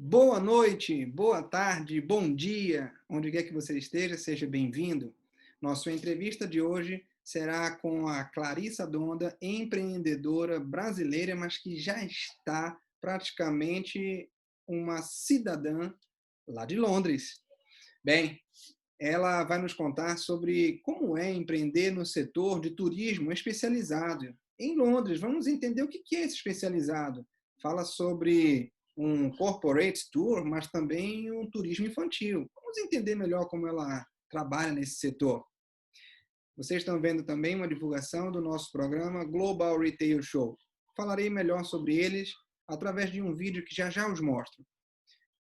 Boa noite, boa tarde, bom dia, onde quer que você esteja, seja bem-vindo. Nossa entrevista de hoje será com a Clarissa Donda, empreendedora brasileira, mas que já está praticamente uma cidadã lá de Londres. Bem, ela vai nos contar sobre como é empreender no setor de turismo especializado em Londres. Vamos entender o que é esse especializado. Fala sobre um corporate tour, mas também um turismo infantil. Vamos entender melhor como ela trabalha nesse setor. Vocês estão vendo também uma divulgação do nosso programa Global Retail Show. Falarei melhor sobre eles através de um vídeo que já os mostro.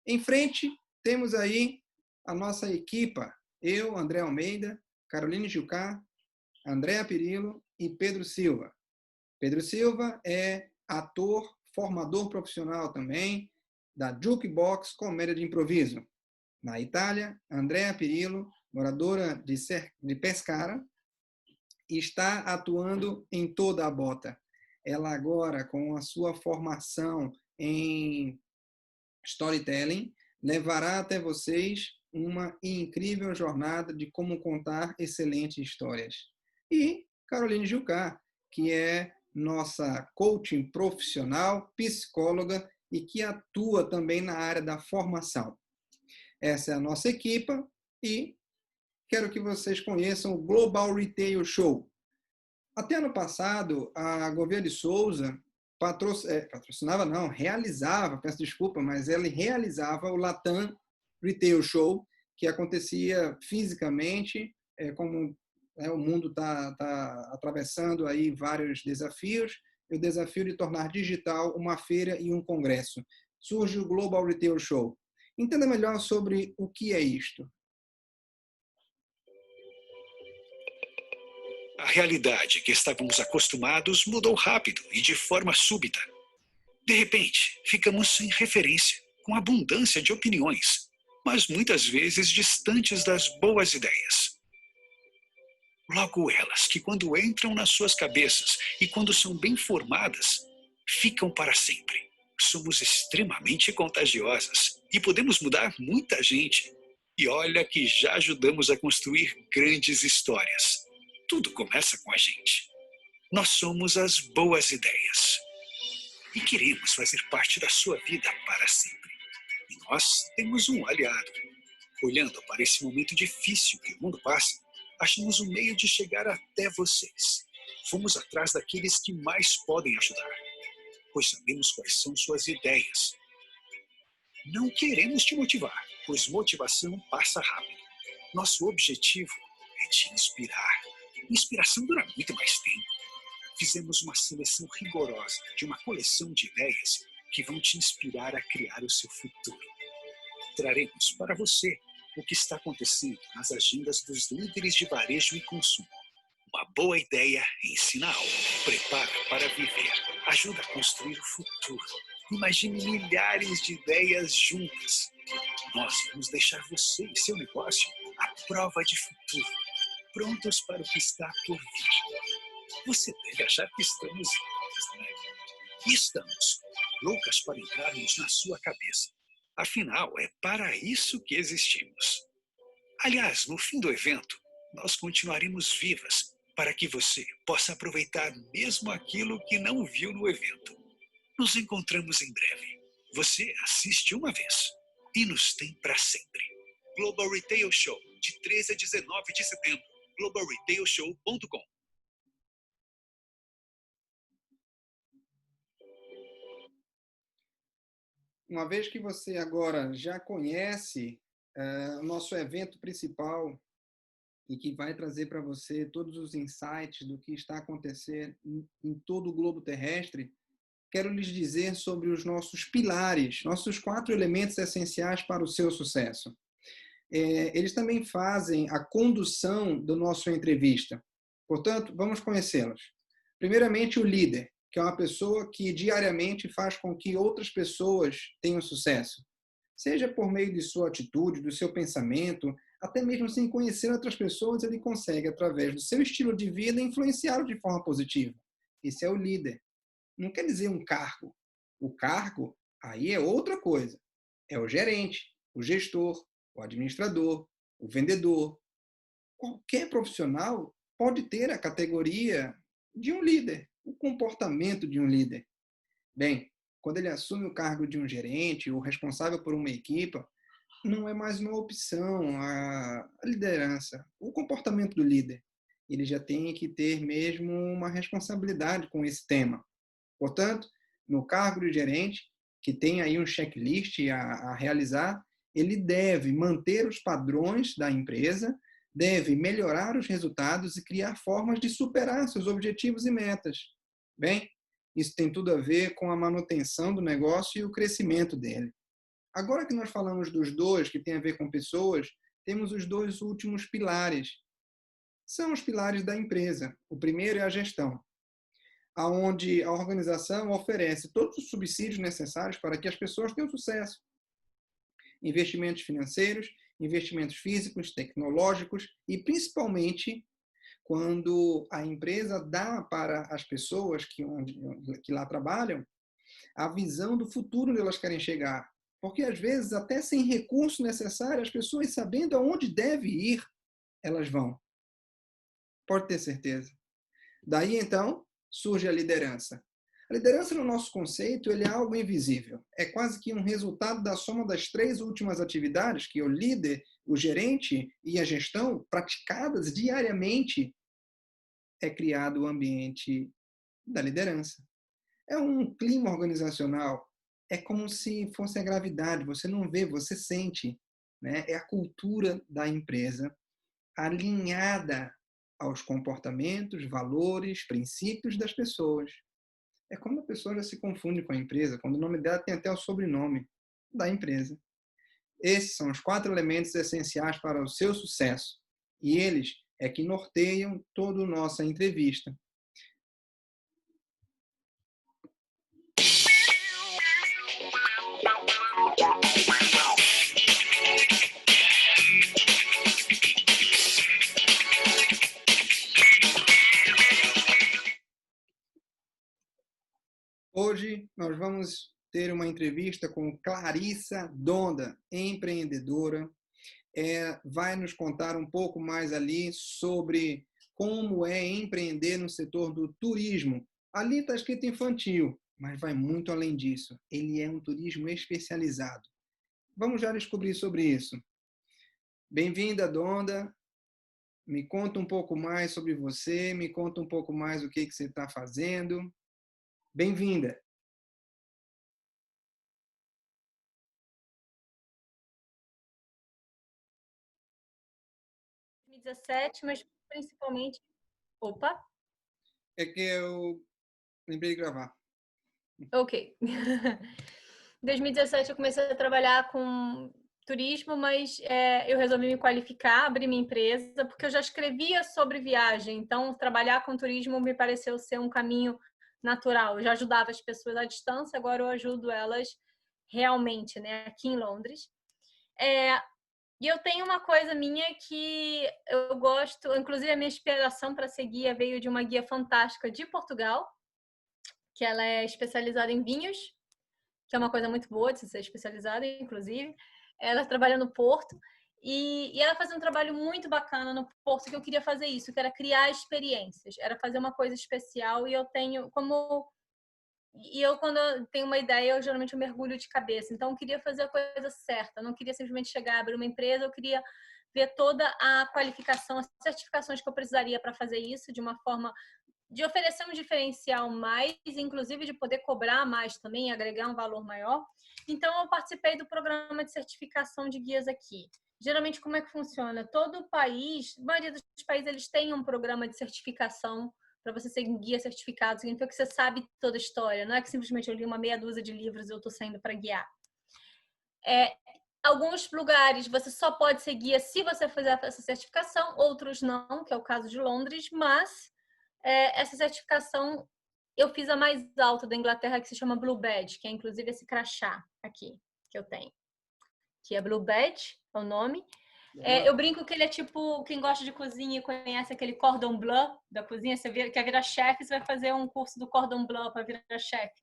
Em frente, temos aí a nossa equipa, eu, André Almeida, Caroline Jucá, Andréa Pirillo e Pedro Silva. Pedro Silva é ator, formador profissional também, da Jukebox Comédia de Improviso. Na Itália, Andréa Pirillo, moradora de Pescara, está atuando em toda a bota. Ela agora, com a sua formação em storytelling, levará até vocês uma incrível jornada de como contar excelentes histórias. E Caroline Jucá, que é nossa coaching profissional, psicóloga e que atua também na área da formação. Essa é a nossa equipa e quero que vocês conheçam o Global Retail Show. Até ano passado, a Gouveia de Souza patrocinava, não, realizava, peço desculpa, mas ela realizava o Latam Retail Show, que acontecia fisicamente, como o mundo está atravessando aí vários desafios, e o desafio de tornar digital uma feira e um congresso. Surge o Global Retail Show. Entenda melhor sobre o que é isto. A realidade que estávamos acostumados mudou rápido e de forma súbita. De repente, ficamos sem referência, com abundância de opiniões, mas muitas vezes distantes das boas ideias. Logo elas, que quando entram nas suas cabeças e quando são bem formadas, ficam para sempre. Somos extremamente contagiosas e podemos mudar muita gente. E olha que já ajudamos a construir grandes histórias. Tudo começa com a gente. Nós somos as boas ideias. E queremos fazer parte da sua vida para sempre. E nós temos um aliado. Olhando para esse momento difícil que o mundo passa, achamos um meio de chegar até vocês. Fomos atrás daqueles que mais podem ajudar, pois sabemos quais são suas ideias. Não queremos te motivar, pois motivação passa rápido. Nosso objetivo é te inspirar. Inspiração dura muito mais tempo. Fizemos uma seleção rigorosa de uma coleção de ideias que vão te inspirar a criar o seu futuro. Traremos para você o que está acontecendo nas agendas dos líderes de varejo e consumo. Uma boa ideia ensina algo, prepara para viver, ajuda a construir o futuro. Imagine milhares de ideias juntas. Nós vamos deixar você e seu negócio à prova de futuro, prontos para o que está por vir. Você deve achar que estamos loucas, né? E estamos loucas para entrarmos na sua cabeça. Afinal, é para isso que existimos. Aliás, no fim do evento, nós continuaremos vivas para que você possa aproveitar mesmo aquilo que não viu no evento. Nos encontramos em breve. Você assiste uma vez e nos tem para sempre. Global Retail Show, de 13 a 19 de setembro. globalretailshow.com. Uma vez que você agora já conhece o nosso evento principal e que vai trazer para você todos os insights do que está acontecendo em todo o globo terrestre, quero lhes dizer sobre os nossos pilares, nossos 4 elementos essenciais para o seu sucesso. Eles também fazem a condução da nossa entrevista. Portanto, vamos conhecê-los. Primeiramente, o líder, que é uma pessoa que diariamente faz com que outras pessoas tenham sucesso. Seja por meio de sua atitude, do seu pensamento, até mesmo sem conhecer outras pessoas, ele consegue, através do seu estilo de vida, influenciá-lo de forma positiva. Esse é o líder. Não quer dizer um cargo. O cargo, aí é outra coisa. É o gerente, o gestor, o administrador, o vendedor. Qualquer profissional pode ter a categoria de um líder, o comportamento de um líder. Bem, quando ele assume o cargo de um gerente ou responsável por uma equipe, não é mais uma opção a liderança, o comportamento do líder. Ele já tem que ter mesmo uma responsabilidade com esse tema. Portanto, no cargo de gerente, que tem aí um checklist a realizar, ele deve manter os padrões da empresa, deve melhorar os resultados e criar formas de superar seus objetivos e metas. Bem, isso tem tudo a ver com a manutenção do negócio e o crescimento dele. Agora que nós falamos dos dois, que tem a ver com pessoas, temos os dois últimos pilares. São os pilares da empresa. O primeiro é a gestão, onde a organização oferece todos os subsídios necessários para que as pessoas tenham sucesso. Investimentos financeiros, investimentos físicos, tecnológicos e, principalmente, quando a empresa dá para as pessoas que lá trabalham a visão do futuro onde elas querem chegar. Porque, às vezes, até sem recurso necessário, as pessoas sabendo aonde deve ir, elas vão. Pode ter certeza. Daí, então, surge a liderança. A liderança, no nosso conceito, ele é algo invisível. É quase que um resultado da soma das três últimas atividades que o líder, o gerente e a gestão, praticadas diariamente, é criado o ambiente da liderança. É um clima organizacional. É como se fosse a gravidade. Você não vê, você sente. Né? É a cultura da empresa alinhada aos comportamentos, valores, princípios das pessoas. É quando a pessoa já se confunde com a empresa, quando o nome dela tem até o sobrenome da empresa. Esses são os 4 elementos essenciais para o seu sucesso. E eles é que norteiam toda a nossa entrevista. Hoje nós vamos ter uma entrevista com Clarissa Donda, empreendedora. Vai nos contar um pouco mais ali sobre como é empreender no setor do turismo. Ali está escrito infantil, mas vai muito além disso. Ele é um turismo especializado. Vamos já descobrir sobre isso. Bem-vinda, Donda. Me conta um pouco mais sobre você, me conta um pouco mais o que você está fazendo. Bem-vinda. 2017, mas principalmente... Opa! É que eu lembrei de gravar. Ok. Em 2017 eu comecei a trabalhar com turismo, mas eu resolvi me qualificar, abrir minha empresa, porque eu já escrevia sobre viagem, então trabalhar com turismo me pareceu ser um caminho natural. Eu já ajudava as pessoas à distância, agora eu ajudo elas realmente, né, aqui em Londres. E eu tenho uma coisa minha que eu gosto, inclusive a minha inspiração para ser guia veio de uma guia fantástica de Portugal, que ela é especializada em vinhos, que é uma coisa muito boa de ser especializada, inclusive. Ela trabalha no Porto e ela faz um trabalho muito bacana no Porto, que eu queria fazer isso, que era criar experiências, era fazer uma coisa especial. E eu tenho como... E eu, quando eu tenho uma ideia, eu geralmente mergulho de cabeça. Então, eu queria fazer a coisa certa. Eu não queria simplesmente chegar a abrir uma empresa, eu queria ver toda a qualificação, as certificações que eu precisaria para fazer isso de uma forma de oferecer um diferencial mais, inclusive de poder cobrar mais também, agregar um valor maior. Então, eu participei do programa de certificação de guias aqui. Geralmente, como é que funciona? Todo o país, a maioria dos países, eles têm um programa de certificação para você ser guia certificado. Significa que você sabe toda a história. Não é que simplesmente eu li uma meia dúzia de livros e eu estou saindo para guiar. Alguns lugares você só pode ser guia se você fizer essa certificação, outros não, que é o caso de Londres, mas essa certificação eu fiz a mais alta da Inglaterra, que se chama Blue Badge, que é inclusive esse crachá aqui que eu tenho, que é Blue Badge, é o nome. Eu brinco que ele é tipo, quem gosta de cozinha e conhece aquele cordon bleu da cozinha, quer virar chefe, você vai fazer um curso do cordon bleu para virar chefe.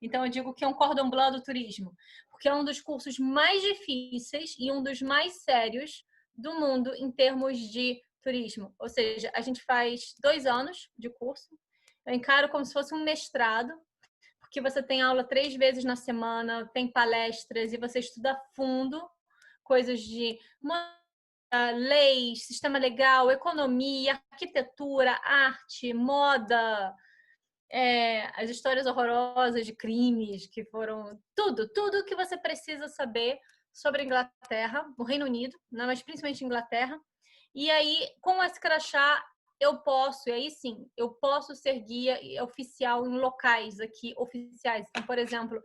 Então eu digo que é um cordon bleu do turismo, porque é um dos cursos mais difíceis e um dos mais sérios do mundo em termos de turismo. Ou seja, a gente faz 2 anos de curso, eu encaro como se fosse um mestrado, porque você tem aula 3 vezes na semana, tem palestras e você estuda a fundo coisas de leis, sistema legal, economia, arquitetura, arte, moda, as histórias horrorosas de crimes que foram... Tudo que você precisa saber sobre a Inglaterra, o Reino Unido, mas principalmente Inglaterra. E aí, com esse crachá, eu posso ser guia oficial em locais aqui, oficiais. Então, por exemplo,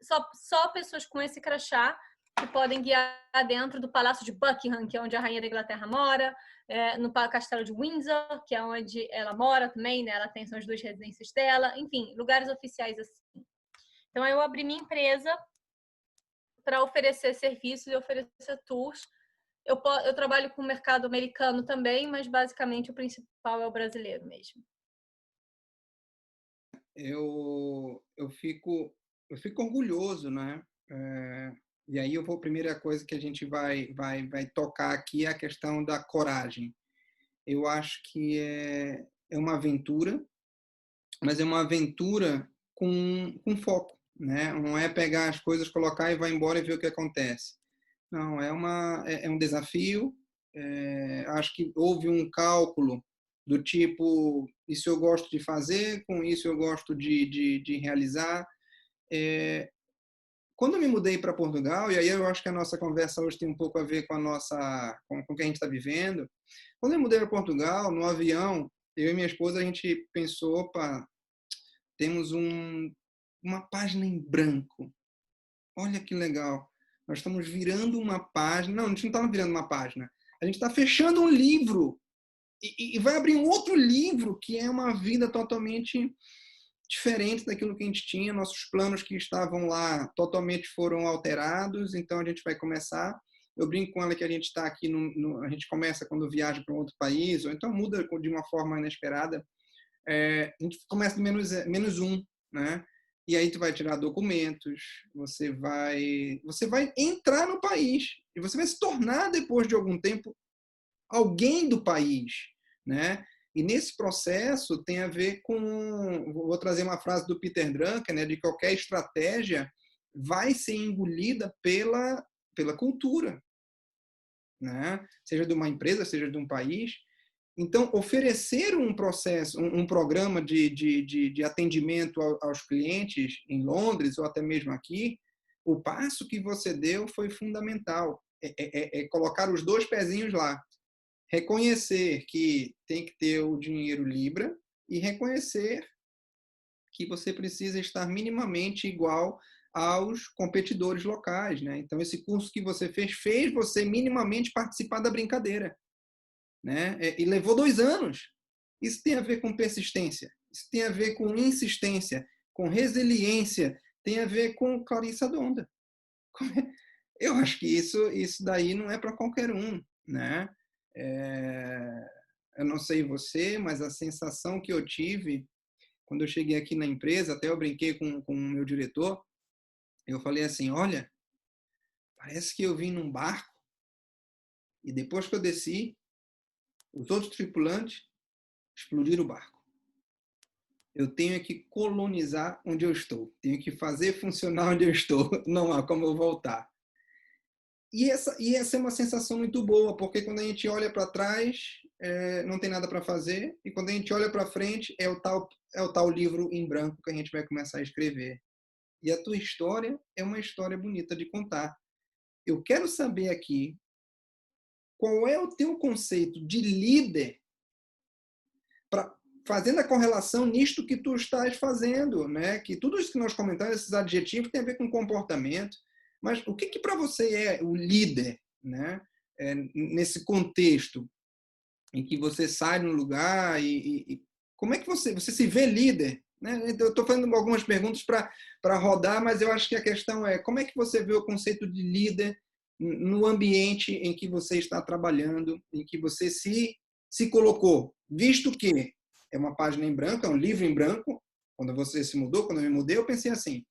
só pessoas com esse crachá que podem guiar dentro do Palácio de Buckingham, que é onde a Rainha da Inglaterra mora, no Castelo de Windsor, que é onde ela mora também, né? São as 2 residências dela, enfim, lugares oficiais assim. Então, eu abri minha empresa para oferecer serviços e oferecer tours. Eu trabalho com o mercado americano também, mas basicamente o principal é o brasileiro mesmo. Eu fico orgulhoso, né? E aí primeira coisa que a gente vai tocar aqui é a questão da coragem. Eu acho que é uma aventura, mas é uma aventura com foco, né? Não é pegar as coisas, colocar e vai embora e ver o que acontece. Não, é um desafio. Acho que houve um cálculo do tipo, isso eu gosto de fazer, com isso eu gosto de realizar. Quando eu me mudei para Portugal, e aí eu acho que a nossa conversa hoje tem um pouco a ver com com o que a gente está vivendo. Quando eu mudei para Portugal, no avião, eu e minha esposa, a gente pensou, opa, temos uma página em branco. Olha que legal. Nós estamos virando uma página. Não, a gente não está virando uma página. A gente está fechando um livro. E vai abrir um outro livro que é uma vida totalmente diferente daquilo que a gente tinha. Nossos planos que estavam lá totalmente foram alterados. Então a gente vai começar. Eu brinco com ela que a gente está aqui, a gente começa quando viaja para um outro país, ou então muda de uma forma inesperada. A gente começa de menos um, né? E aí tu vai tirar documentos, você vai entrar no país e você vai se tornar depois de algum tempo alguém do país, né? E nesse processo tem a ver com, vou trazer uma frase do Peter Drucker, né? De que qualquer estratégia vai ser engolida pela cultura, né? Seja de uma empresa, seja de um país. Então, oferecer um processo, um programa de atendimento aos clientes em Londres ou até mesmo aqui, o passo que você deu foi fundamental. Colocar os 2 pezinhos lá. Reconhecer que tem que ter o dinheiro Libra e reconhecer que você precisa estar minimamente igual aos competidores locais, né? Então, esse curso que você fez você minimamente participar da brincadeira, né? E levou 2 anos. Isso tem a ver com persistência, isso tem a ver com insistência, com resiliência, tem a ver com Clarissa Donda. Eu acho que isso daí não é para qualquer um, né? Eu não sei você, mas a sensação que eu tive quando eu cheguei aqui na empresa, até eu brinquei com o meu diretor, eu falei assim, olha, parece que eu vim num barco e depois que eu desci, os outros tripulantes explodiram o barco. Eu tenho que colonizar onde eu estou. Tenho que fazer funcionar onde eu estou. Não há como eu voltar. E essa é uma sensação muito boa, porque quando a gente olha para trás, não tem nada para fazer. E quando a gente olha para frente, é o tal livro em branco que a gente vai começar a escrever. E a tua história é uma história bonita de contar. Eu quero saber aqui qual é o teu conceito de líder fazendo a correlação nisto que tu estás fazendo, né? Que tudo isso que nós comentamos, esses adjetivos, tem a ver com comportamento. Mas o que para você é o líder, né? Nesse contexto em que você sai no lugar e como é que você se vê líder, né? Eu estou fazendo algumas perguntas para rodar, mas eu acho que a questão é como é que você vê o conceito de líder no ambiente em que você está trabalhando, em que você se colocou, visto que é uma página em branco, é um livro em branco. Quando você se mudou, quando eu me mudei, eu pensei assim,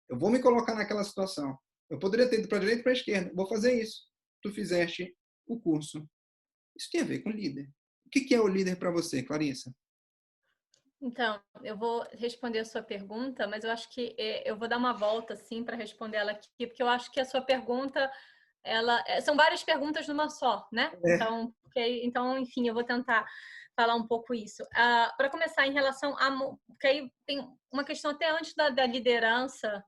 eu vou me colocar naquela situação. Eu poderia ter ido para a direita e para a esquerda. Vou fazer isso. Tu fizeste o curso. Isso tem a ver com líder. O que é o líder para você, Clarissa? Então, eu vou responder a sua pergunta, mas eu acho que eu vou dar uma volta assim para responder ela aqui, porque eu acho que a sua pergunta, são várias perguntas numa só, né? Então, enfim, eu vou tentar falar um pouco isso. Para começar, em relação a, porque aí tem uma questão até antes da liderança,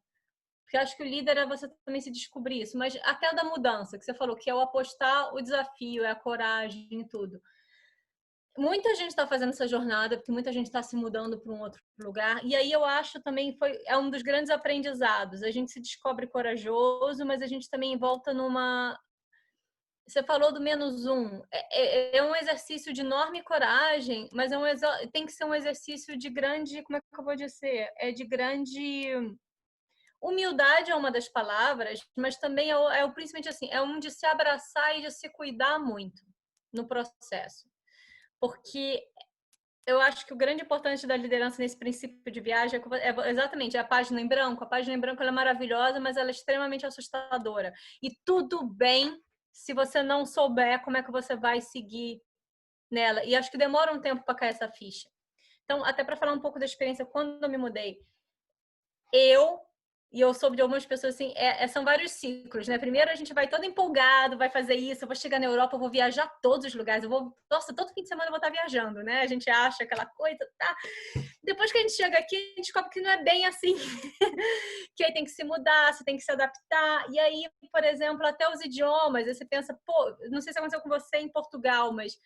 porque eu acho que o líder é você também se descobrir isso, mas até da mudança, que você falou, que é o apostar o desafio, é a coragem e tudo. Muita gente está fazendo essa jornada, porque muita gente está se mudando para um outro lugar. E aí eu acho também é um dos grandes aprendizados. A gente se descobre corajoso, mas a gente também volta numa. Você falou do -1. É um exercício de enorme coragem, mas tem que ser um exercício de grande. Como é que eu vou dizer? É de grande. Humildade é uma das palavras, mas também principalmente assim, é um de se abraçar e de se cuidar muito no processo. Porque eu acho que o grande importante da liderança nesse princípio de viagem é exatamente a página em branco. A página em branco ela é maravilhosa, mas ela é extremamente assustadora. E tudo bem se você não souber como é que você vai seguir nela. E acho que demora um tempo para cair essa ficha. Então, até para falar um pouco da experiência, quando eu me mudei, e eu soube de algumas pessoas assim, são vários ciclos, né? Primeiro a gente vai todo empolgado, vai fazer isso, eu vou chegar na Europa, eu vou viajar a todos os lugares, nossa, todo fim de semana eu vou estar viajando, né? A gente acha aquela coisa, tá? Depois que a gente chega aqui, a gente descobre que não é bem assim, que aí tem que se mudar, você tem que se adaptar, e aí, por exemplo, até os idiomas, aí você pensa, pô, não sei se aconteceu com você em Portugal, mas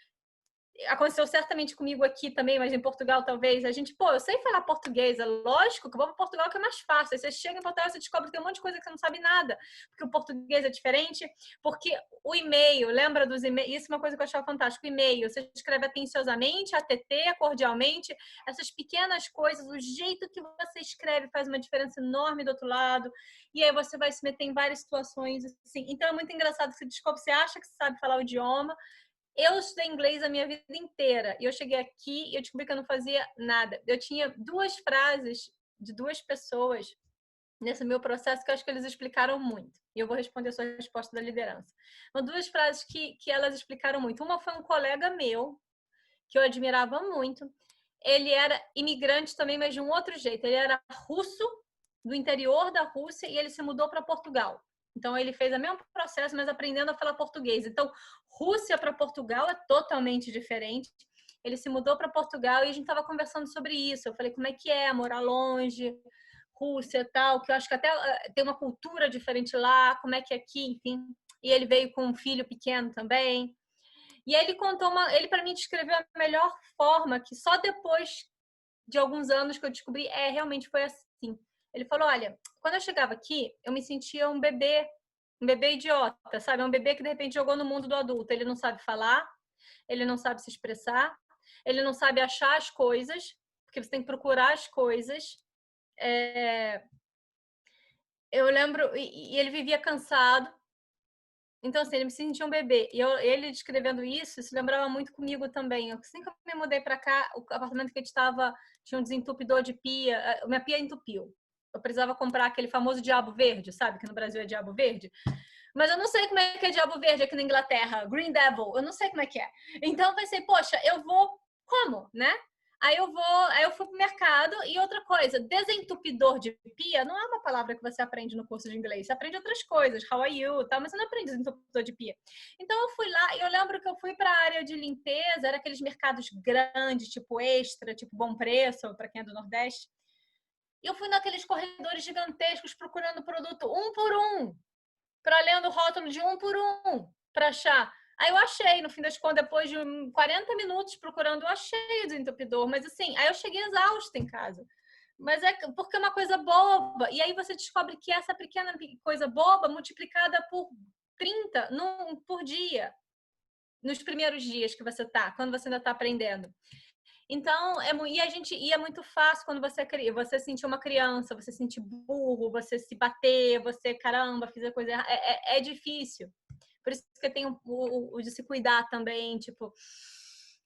aconteceu certamente comigo aqui também, mas em Portugal talvez, eu sei falar português, é lógico que eu vou para Portugal que é mais fácil. Aí você chega em Portugal, você descobre que tem um monte de coisa que você não sabe nada, porque o português é diferente, porque o e-mail, lembra dos e-mails? Isso é uma coisa que eu achava fantástico, o e-mail, você escreve atenciosamente, ATT, cordialmente, essas pequenas coisas, o jeito que você escreve faz uma diferença enorme do outro lado, e aí você vai se meter em várias situações, assim. Então é muito engraçado que você descobre, você acha que você sabe falar o idioma. Eu estudei inglês a minha vida inteira e eu cheguei aqui e eu descobri que eu não fazia nada. Eu tinha 2 frases de 2 pessoas nesse meu processo que eu acho que eles explicaram muito. E eu vou responder a sua resposta da liderança. São 2 frases que elas explicaram muito. Uma foi um colega meu, que eu admirava muito. Ele era imigrante também, mas de um outro jeito. Ele era russo, do interior da Rússia, e ele se mudou para Portugal. Então, ele fez o mesmo processo, mas aprendendo a falar português. Então, Rússia para Portugal é totalmente diferente. Ele se mudou para Portugal e a gente estava conversando sobre isso. Eu falei, como é que é morar longe, Rússia e tal, que eu acho que até tem uma cultura diferente lá, como é que é aqui, enfim. E ele veio com um filho pequeno também. E aí ele para mim descreveu a melhor forma, que só depois de alguns anos que eu descobri, realmente foi assim. Ele falou, olha, quando eu chegava aqui, eu me sentia um bebê idiota, sabe? Um bebê que de repente jogou no mundo do adulto. Ele não sabe falar, ele não sabe se expressar, ele não sabe achar as coisas, porque você tem que procurar as coisas. Eu lembro, e ele vivia cansado. Então, assim, ele me sentia um bebê. E ele descrevendo isso, se lembrava muito comigo também. Assim que eu me mudei para cá, o apartamento que a gente estava tinha um desentupidor de pia. Minha pia entupiu. Eu precisava comprar aquele famoso diabo verde, sabe? Que no Brasil é diabo verde. Mas eu não sei como é que é diabo verde aqui na Inglaterra. Green Devil. Eu não sei como é que é. Então, eu pensei, poxa, eu vou... Como, né? Aí eu fui pro mercado. E outra coisa, desentupidor de pia não é uma palavra que você aprende no curso de inglês. Você aprende outras coisas, how are you, tal, mas você não aprende desentupidor de pia. Então eu fui lá e eu lembro que eu fui para a área de limpeza, era aqueles mercados grandes, tipo Extra, tipo Bom Preço, para quem é do Nordeste. E eu fui naqueles corredores gigantescos procurando produto um por um, para lendo o rótulo de um por um, para achar. Aí eu achei, no fim das contas, depois de 40 minutos procurando, eu achei o desentupidor. Mas assim, aí eu cheguei exausta em casa. Mas é porque é uma coisa boba. E aí você descobre que essa pequena coisa boba multiplicada por 30 por dia, nos primeiros dias que você tá, quando você ainda está aprendendo. Então, e é muito fácil quando você sentir uma criança, você sentir burro, você se bater, você, caramba, fiz a coisa errada. É difícil. Por isso que tem o de se cuidar também, tipo,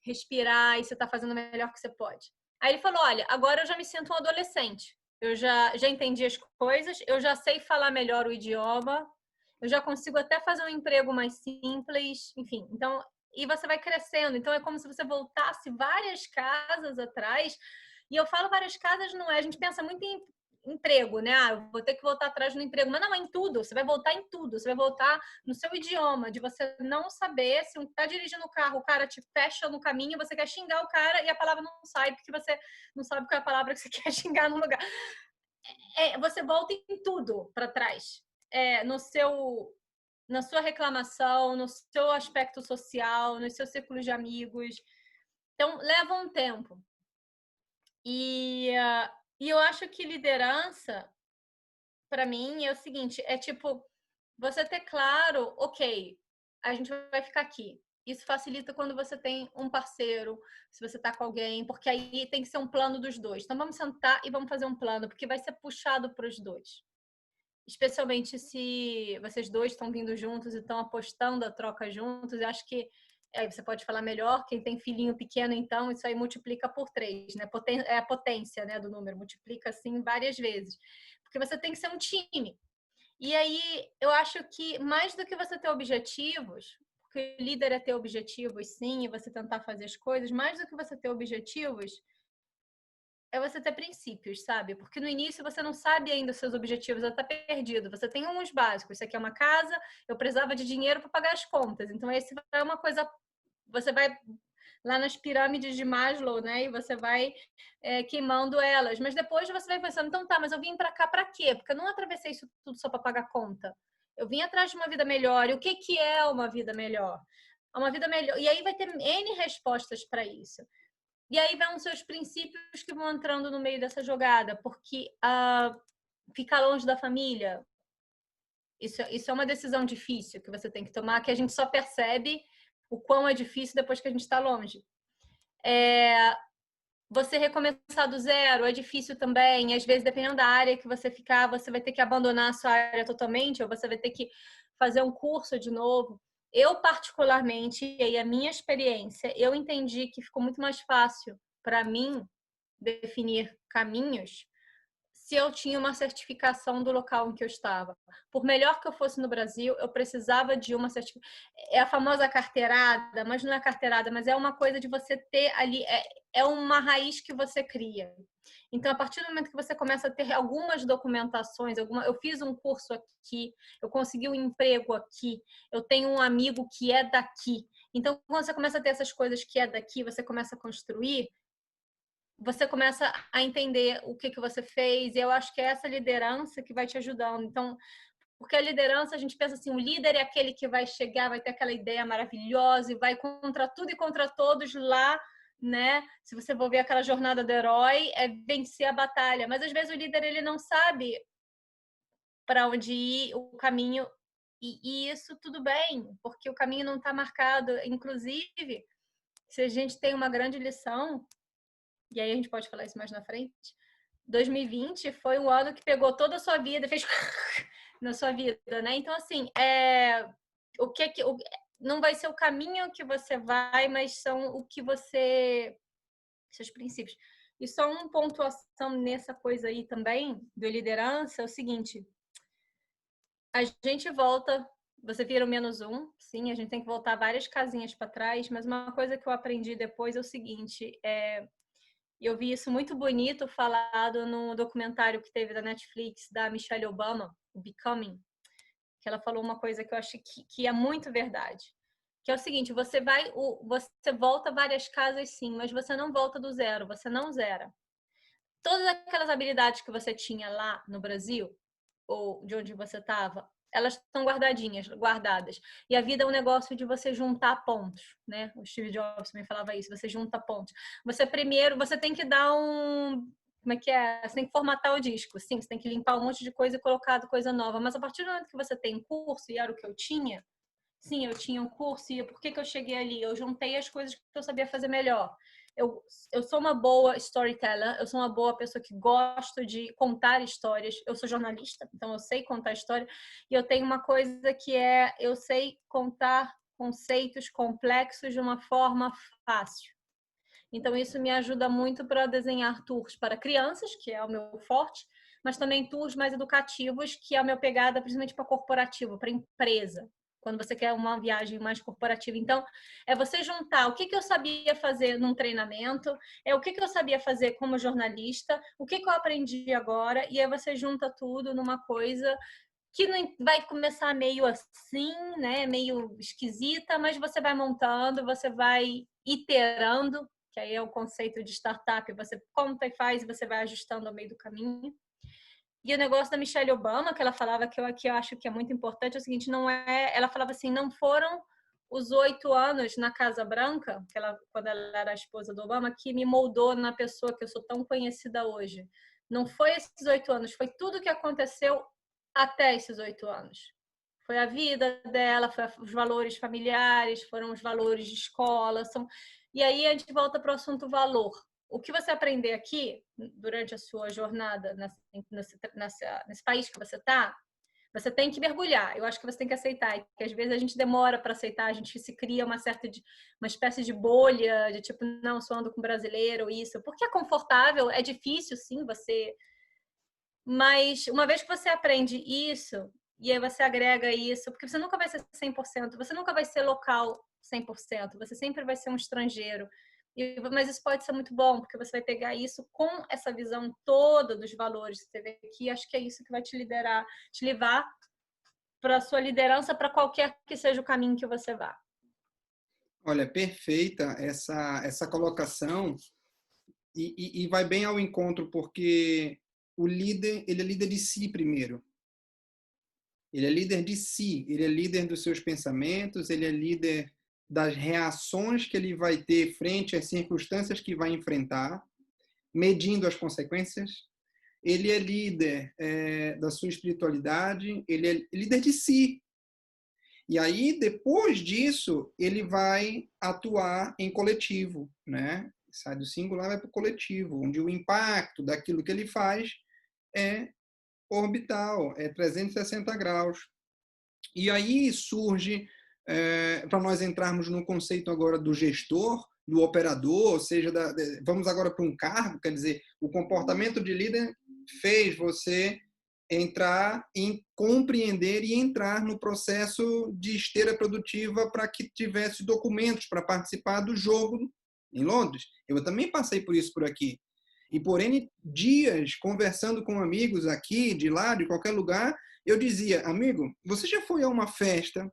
respirar e você tá fazendo o melhor que você pode. Aí ele falou, olha, agora eu já me sinto um adolescente. Eu já entendi as coisas, eu já sei falar melhor o idioma, eu já consigo até fazer um emprego mais simples, enfim. Então, e você vai crescendo. Então, é como se você voltasse várias casas atrás. E eu falo várias casas, não é? A gente pensa muito em emprego, né? Ah, eu vou ter que voltar atrás no emprego. Mas não, é em tudo. Você vai voltar em tudo. Você vai voltar no seu idioma, de você não saber se tá dirigindo o carro, o cara te fecha no caminho, você quer xingar o cara e a palavra não sai, porque você não sabe qual é a palavra que você quer xingar no lugar. Você volta em tudo para trás. Na sua reclamação, no seu aspecto social, nos seus círculos de amigos. Então, leva um tempo. E eu acho que liderança, para mim, é o seguinte, é tipo, você ter claro, ok, a gente vai ficar aqui. Isso facilita quando você tem um parceiro, se você tá com alguém, porque aí tem que ser um plano dos dois. Então, vamos sentar e vamos fazer um plano, porque vai ser puxado para os dois. Especialmente se vocês dois estão vindo juntos e estão apostando a troca juntos, eu acho que você pode falar melhor, quem tem filhinho pequeno, então, isso aí multiplica por 3, né? É a potência, né, do número, multiplica assim várias vezes. Porque você tem que ser um time. E aí, eu acho que mais do que você ter objetivos, porque líder é ter objetivos, sim, e você tentar fazer as coisas, mais do que você ter objetivos, é você ter princípios, sabe? Porque no início você não sabe ainda os seus objetivos, você tá perdido. Você tem uns básicos. Isso aqui é uma casa, eu precisava de dinheiro para pagar as contas. Então, esse é uma coisa. Você vai lá nas pirâmides de Maslow, né? E você vai queimando elas. Mas depois você vai pensando, então tá, mas eu vim para cá para quê? Porque eu não atravessei isso tudo só para pagar conta. Eu vim atrás de uma vida melhor. E o que é uma vida melhor? Uma vida melhor. E aí vai ter N respostas para isso. E aí vão os seus princípios que vão entrando no meio dessa jogada, porque ficar longe da família, isso é uma decisão difícil que você tem que tomar, que a gente só percebe o quão é difícil depois que a gente está longe. Você recomeçar do zero é difícil também, às vezes, dependendo da área que você ficar, você vai ter que abandonar a sua área totalmente, ou você vai ter que fazer um curso de novo. Eu, particularmente, e aí a minha experiência, eu entendi que ficou muito mais fácil para mim definir caminhos se eu tinha uma certificação do local em que eu estava. Por melhor que eu fosse no Brasil, eu precisava de uma certificação. É a famosa carteirada, mas não é carteirada, mas é uma coisa de você ter ali, é uma raiz que você cria. Então, a partir do momento que você começa a ter algumas documentações, eu fiz um curso aqui, eu consegui um emprego aqui, eu tenho um amigo que é daqui. Então, quando você começa a ter essas coisas que é daqui, você começa a construir, você começa a entender o que você fez, e eu acho que é essa liderança que vai te ajudando. Então, porque a liderança, a gente pensa assim, o líder é aquele que vai chegar, vai ter aquela ideia maravilhosa e vai contra tudo e contra todos lá, né? Se você for ver aquela jornada do herói, é vencer a batalha. Mas às vezes o líder, ele não sabe para onde ir, o caminho, e isso tudo bem, porque o caminho não está marcado. Inclusive, se a gente tem uma grande lição, e aí a gente pode falar isso mais na frente, 2020 foi um ano que pegou toda a sua vida, fez na sua vida, né? Então, assim, não vai ser o caminho que você vai, mas são o que você... seus princípios. E só uma pontuação nessa coisa aí também, do liderança, é o seguinte, a gente volta, você vira o -1, sim, a gente tem que voltar várias casinhas para trás, mas uma coisa que eu aprendi depois é o seguinte, eu vi isso muito bonito falado no documentário que teve da Netflix, da Michelle Obama, o Becoming, que ela falou uma coisa que eu acho que é muito verdade. Que é o seguinte, você volta várias casas sim, mas você não volta do zero, você não zera. Todas aquelas habilidades que você tinha lá no Brasil, ou de onde você estava, elas estão guardadas. E a vida é um negócio de você juntar pontos, né? O Steve Jobs também falava isso, você junta pontos. Você tem que dar como é que é? Você tem que formatar o disco, sim, você tem que limpar um monte de coisa e colocar coisa nova. Mas a partir do momento que você tem curso, e era o que eu tinha, Sim, eu tinha um curso e por que eu cheguei ali? Eu juntei as coisas que eu sabia fazer melhor. Eu sou uma boa storyteller, eu sou uma boa pessoa que gosto de contar histórias. Eu sou jornalista, então eu sei contar história. E eu tenho uma coisa que é, eu sei contar conceitos complexos de uma forma fácil. Então, isso me ajuda muito para desenhar tours para crianças, que é o meu forte, mas também tours mais educativos, que é a minha pegada principalmente para corporativo, para empresa, quando você quer uma viagem mais corporativa. Então, é você juntar o que eu sabia fazer num treinamento, é o que eu sabia fazer como jornalista, o que eu aprendi agora, e aí você junta tudo numa coisa que vai começar meio assim, né, meio esquisita, mas você vai montando, você vai iterando, que aí é o conceito de startup, você conta e faz e você vai ajustando ao meio do caminho. E o negócio da Michelle Obama, que ela falava que eu acho que é muito importante, é o seguinte, não é, ela falava assim, não foram os 8 anos na Casa Branca, quando ela era a esposa do Obama, que me moldou na pessoa que eu sou tão conhecida hoje. Não foi esses 8 anos, foi tudo que aconteceu até esses 8 anos. Foi a vida dela, foi os valores familiares, foram os valores de escola. E aí a gente volta para o assunto valor. O que você aprender aqui, durante a sua jornada nesse país que você está, você tem que mergulhar. Eu acho que você tem que aceitar. E que às vezes a gente demora para aceitar, a gente se cria uma espécie de bolha, de tipo, não, só ando com brasileiro, isso. Porque é confortável, é difícil, sim, você. Mas uma vez que você aprende isso, e aí você agrega isso, porque você nunca vai ser 100%, você nunca vai ser local 100%, você sempre vai ser um estrangeiro. Mas isso pode ser muito bom, porque você vai pegar isso com essa visão toda dos valores que você vê aqui, acho que é isso que vai te liderar, te levar para a sua liderança, para qualquer que seja o caminho que você vá. Olha, perfeita essa colocação e vai bem ao encontro, porque o líder, ele é líder de si primeiro. Ele é líder de si, ele é líder dos seus pensamentos, ele é líder das reações que ele vai ter frente às circunstâncias que vai enfrentar, medindo as consequências. Ele é líder da sua espiritualidade, ele é líder de si. E aí, depois disso, ele vai atuar em coletivo, né? Sai do singular, vai para o coletivo, onde o impacto daquilo que ele faz é orbital, é 360 graus. E aí surge, para nós entrarmos no conceito agora do gestor, do operador, ou seja, vamos agora para um cargo, quer dizer, o comportamento de líder fez você entrar em compreender e entrar no processo de esteira produtiva para que tivesse documentos para participar do jogo em Londres. Eu também passei por isso por aqui. E por N dias, conversando com amigos aqui, de lá, de qualquer lugar, eu dizia, amigo, você já foi a uma festa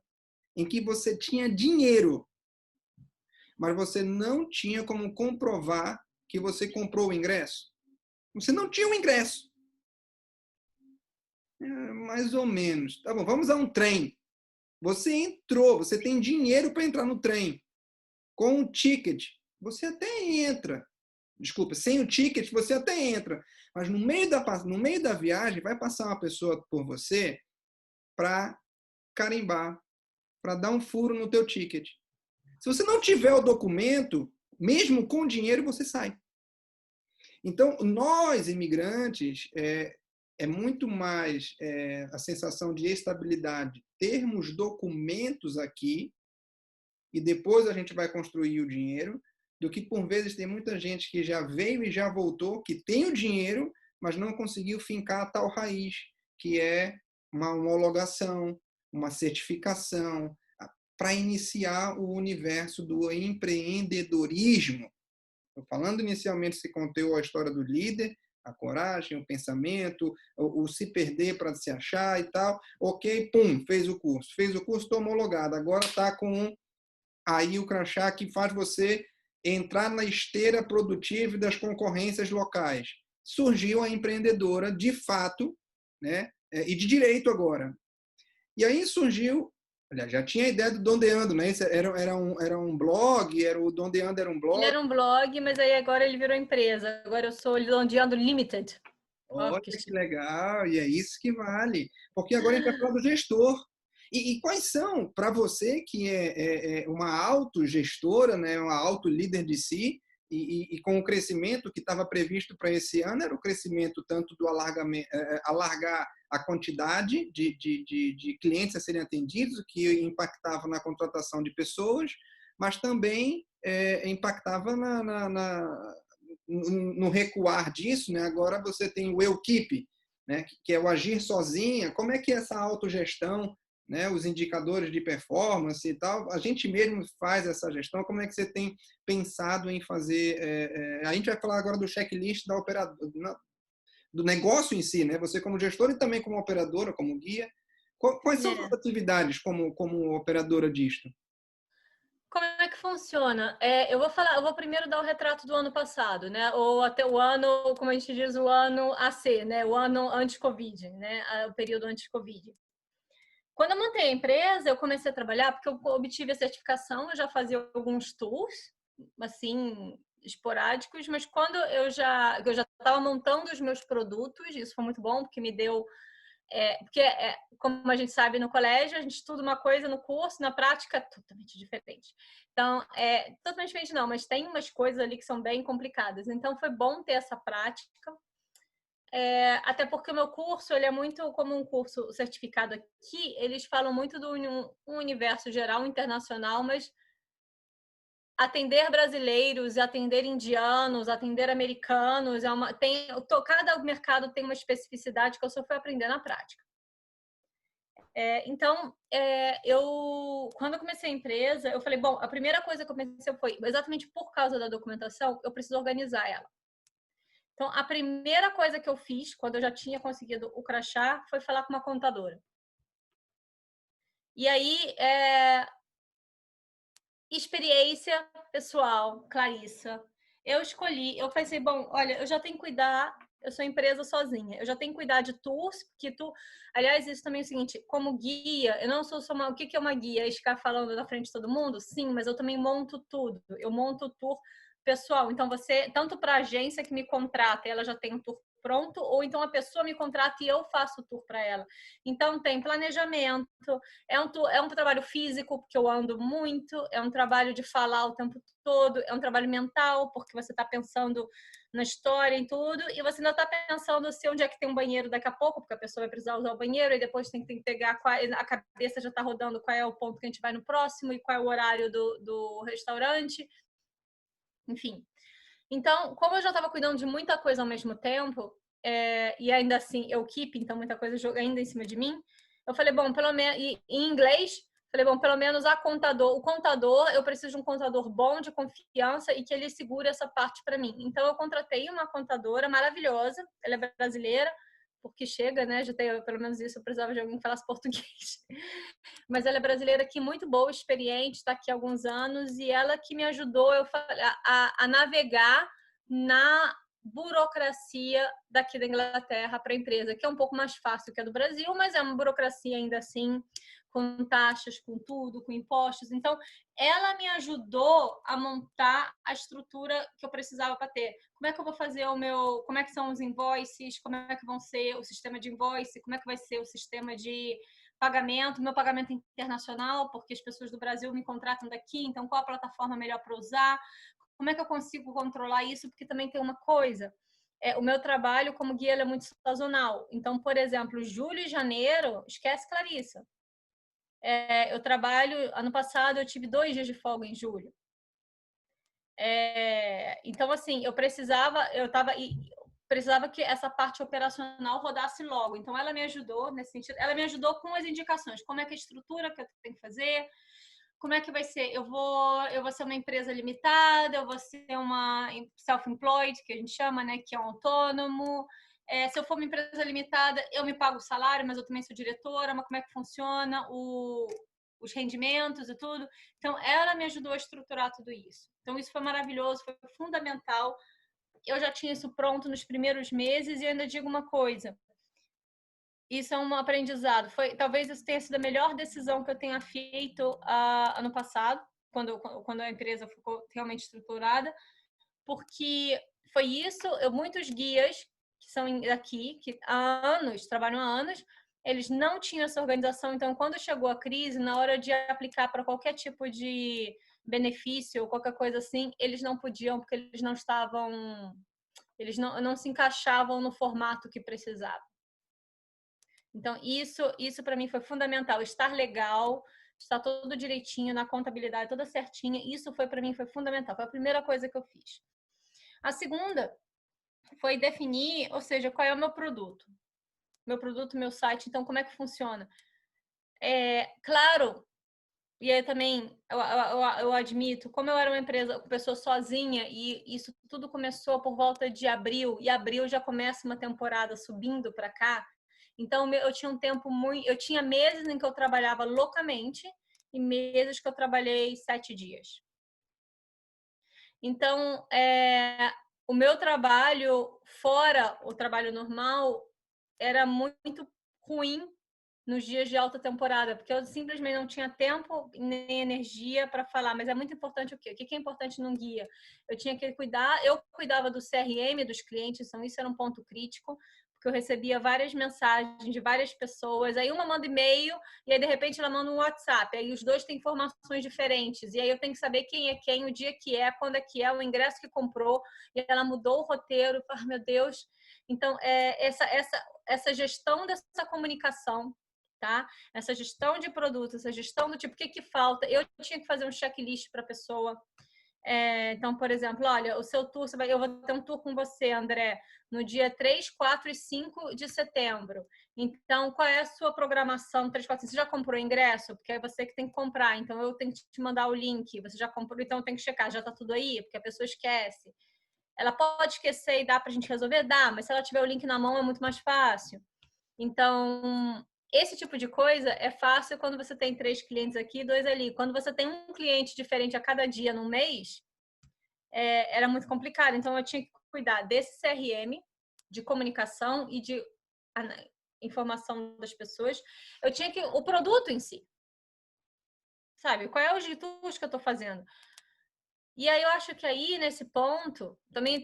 em que você tinha dinheiro, mas você não tinha como comprovar que você comprou o ingresso? Você não tinha o ingresso. Mais ou menos. Tá bom, vamos a um trem. Você entrou, você tem dinheiro para entrar no trem. Com o ticket, você até entra. Desculpa, sem o ticket, você até entra. Mas no meio da viagem, vai passar uma pessoa por você para carimbar, para dar um furo no teu ticket. Se você não tiver o documento, mesmo com dinheiro, você sai. Então, nós, imigrantes, é muito mais a sensação de estabilidade, termos documentos aqui e depois a gente vai construir o dinheiro, do que por vezes tem muita gente que já veio e já voltou, que tem o dinheiro, mas não conseguiu fincar a tal raiz, que é uma homologação, uma certificação, para iniciar o universo do empreendedorismo. Estou falando inicialmente, se contou a história do líder, a coragem, o pensamento, o se perder para se achar e tal. Ok, pum, fez o curso. Fez o curso, estou homologado. Agora está com aí o crachá que faz você entrar na esteira produtiva das concorrências locais. Surgiu a empreendedora de fato, né? E de direito agora. E aí surgiu, aliás, já tinha a ideia do Dondeando, né? Era um blog, o Dondeando era um blog. Ele era um blog, mas aí agora ele virou empresa. Agora eu sou Londiando Limited. Olha que legal, e é isso que vale. Porque agora a gente vai falar do gestor. E quais são, para você, que é uma autogestora, né, uma auto-líder de si, e com o crescimento que estava previsto para esse ano, era o crescimento tanto do alargar a quantidade de clientes a serem atendidos, que impactava na contratação de pessoas, mas também impactava no recuar disso, né? Agora você tem o eu keep, né? Que é o agir sozinha. Como é que é essa autogestão, né? Os indicadores de performance e tal, a gente mesmo faz essa gestão. Como é que você tem pensado em fazer? A gente vai falar agora do checklist da operadora, do negócio em si, né? Você como gestor e também como operadora, como guia. Quais são as atividades como operadora disto? Como é que funciona? Eu vou primeiro dar o retrato do ano passado, né? Ou até o ano, como a gente diz, o ano AC, né? O ano anti-Covid, né? O período anti-Covid. Quando eu montei a empresa, eu comecei a trabalhar porque eu obtive a certificação, eu já fazia alguns tours, assim, esporádicos, mas quando eu já estava montando os meus produtos, isso foi muito bom, porque me deu porque, como a gente sabe no colégio, a gente estuda uma coisa no curso, na prática é totalmente diferente. Então, totalmente diferente não, mas tem umas coisas ali que são bem complicadas. Então, foi bom ter essa prática. Até porque o meu curso, ele é muito como um curso certificado aqui, eles falam muito do um universo geral, internacional, mas atender brasileiros, atender indianos, atender americanos, cada mercado tem uma especificidade que eu só fui aprender na prática. Então, quando eu comecei a empresa, eu falei, bom, a primeira coisa que eu pensei foi, exatamente por causa da documentação, eu preciso organizar ela. Então, a primeira coisa que eu fiz, quando eu já tinha conseguido o crachá, foi falar com uma contadora. E aí, experiência pessoal, Clarissa. Eu pensei, bom, olha, eu já tenho que cuidar, eu sou empresa sozinha, eu já tenho que cuidar de tours, porque aliás, isso também é o seguinte, como guia, eu não sou só o que é uma guia? É ficar falando na frente de todo mundo? Sim, mas eu também monto tudo, eu monto o tour pessoal, então tanto para a agência que me contrata, ela já tem um tour pronto, ou então a pessoa me contrata e eu faço o tour para ela. Então tem planejamento, é um trabalho físico, porque eu ando muito, é um trabalho de falar o tempo todo, é um trabalho mental, porque você está pensando na história, em tudo, e você ainda está pensando se onde é que tem um banheiro daqui a pouco, porque a pessoa vai precisar usar o banheiro, e depois tem que pegar, a cabeça já está rodando qual é o ponto que a gente vai no próximo, e qual é o horário do restaurante, enfim. Então, como eu já estava cuidando de muita coisa ao mesmo tempo, e ainda assim eu keep, então muita coisa ainda em cima de mim, eu falei, bom, pelo menos em inglês, falei, bom, pelo menos o contador, eu preciso de um contador bom, de confiança e que ele segure essa parte para mim. Então eu contratei uma contadora maravilhosa, ela é brasileira, porque chega, né? Já tem pelo menos isso, eu precisava de alguém que falasse português. Mas ela é brasileira aqui, muito boa, experiente, está aqui há alguns anos, e ela que me ajudou a navegar na burocracia daqui da Inglaterra para a empresa, que é um pouco mais fácil que a do Brasil, mas é uma burocracia ainda assim, com taxas, com tudo, com impostos. Então, ela me ajudou a montar a estrutura que eu precisava para ter. Como é que eu vou fazer como é que são os invoices, como é que vão ser o sistema de invoice, como é que vai ser o sistema de pagamento, meu pagamento internacional, porque as pessoas do Brasil me contratam daqui, então qual a plataforma melhor para usar? Como é que eu consigo controlar isso? Porque também tem uma coisa, o meu trabalho como guia é muito sazonal. Então, por exemplo, julho e janeiro, esquece Clarissa. Eu trabalho, ano passado eu tive 2 dias de folga em julho. Então, assim, eu precisava que essa parte operacional rodasse logo. Então, ela me ajudou nesse sentido. Ela me ajudou com as indicações. Como é que é a estrutura que eu tenho que fazer? Como é que vai ser? Eu vou ser uma empresa limitada, eu vou ser uma self-employed, que a gente chama, né? Que é um autônomo. Se eu for uma empresa limitada, eu me pago o salário, mas eu também sou diretora, mas como é que funciona os rendimentos e tudo. Então, ela me ajudou a estruturar tudo isso. Então, isso foi maravilhoso, foi fundamental. Eu já tinha isso pronto nos primeiros meses e ainda digo uma coisa. Isso é um aprendizado. Talvez isso tenha sido a melhor decisão que eu tenha feito ano passado, quando a empresa ficou realmente estruturada, porque foi isso. Muitos guias que são daqui, que há anos, trabalham há anos, eles não tinham essa organização. Então, quando chegou a crise, na hora de aplicar para qualquer tipo de benefício ou qualquer coisa assim, eles não podiam, porque eles não estavam, eles não se encaixavam no formato que precisava. Então, isso para mim foi fundamental. Estar legal, estar tudo direitinho na contabilidade, toda certinha. Isso foi para mim foi fundamental. Foi a primeira coisa que eu fiz. A segunda foi definir, ou seja, qual é o meu produto. Meu produto, meu site. Então, como é que funciona? Claro, e aí também eu admito, como eu era uma empresa, pessoa sozinha, e isso tudo começou por volta de abril, e abril já começa uma temporada subindo para cá. Então, eu tinha um tempo muito. Eu tinha meses em que eu trabalhava loucamente e meses que eu trabalhei 7 dias. Então, o meu trabalho, fora o trabalho normal, era muito ruim nos dias de alta temporada, porque eu simplesmente não tinha tempo nem energia para falar. Mas é muito importante o quê? O que é importante num guia? Eu tinha que cuidar, eu cuidava do CRM dos clientes, então isso era um ponto crítico, porque eu recebia várias mensagens de várias pessoas, aí uma manda e-mail, e aí de repente ela manda um WhatsApp, aí os dois têm informações diferentes, e aí eu tenho que saber quem é quem, o dia que é, quando é que é, o ingresso que comprou, e ela mudou o roteiro, meu Deus. Então, essa gestão dessa comunicação, tá? Essa gestão de produtos, essa gestão do tipo, o que que falta? Eu tinha que fazer um checklist para a pessoa. Então, por exemplo, olha, o seu tour, eu vou ter um tour com você, André, no dia 3, 4 e 5 de setembro. Então, qual é a sua programação 3, 4, 5? Você já comprou o ingresso? Porque é você que tem que comprar. Então, eu tenho que te mandar o link. Você já comprou, então tem que checar. Já tá tudo aí? Porque a pessoa esquece. Ela pode esquecer e dá pra gente resolver? Dá, mas se ela tiver o link na mão é muito mais fácil. Então, esse tipo de coisa é fácil quando você tem 3 clientes aqui, 2 ali. Quando você tem um cliente diferente a cada dia no mês, era muito complicado. Então, eu tinha que cuidar desse CRM, de comunicação e de informação das pessoas. Eu tinha que... O produto em si. Sabe? Qual é os tours que eu estou fazendo? E aí eu acho que aí, nesse ponto, também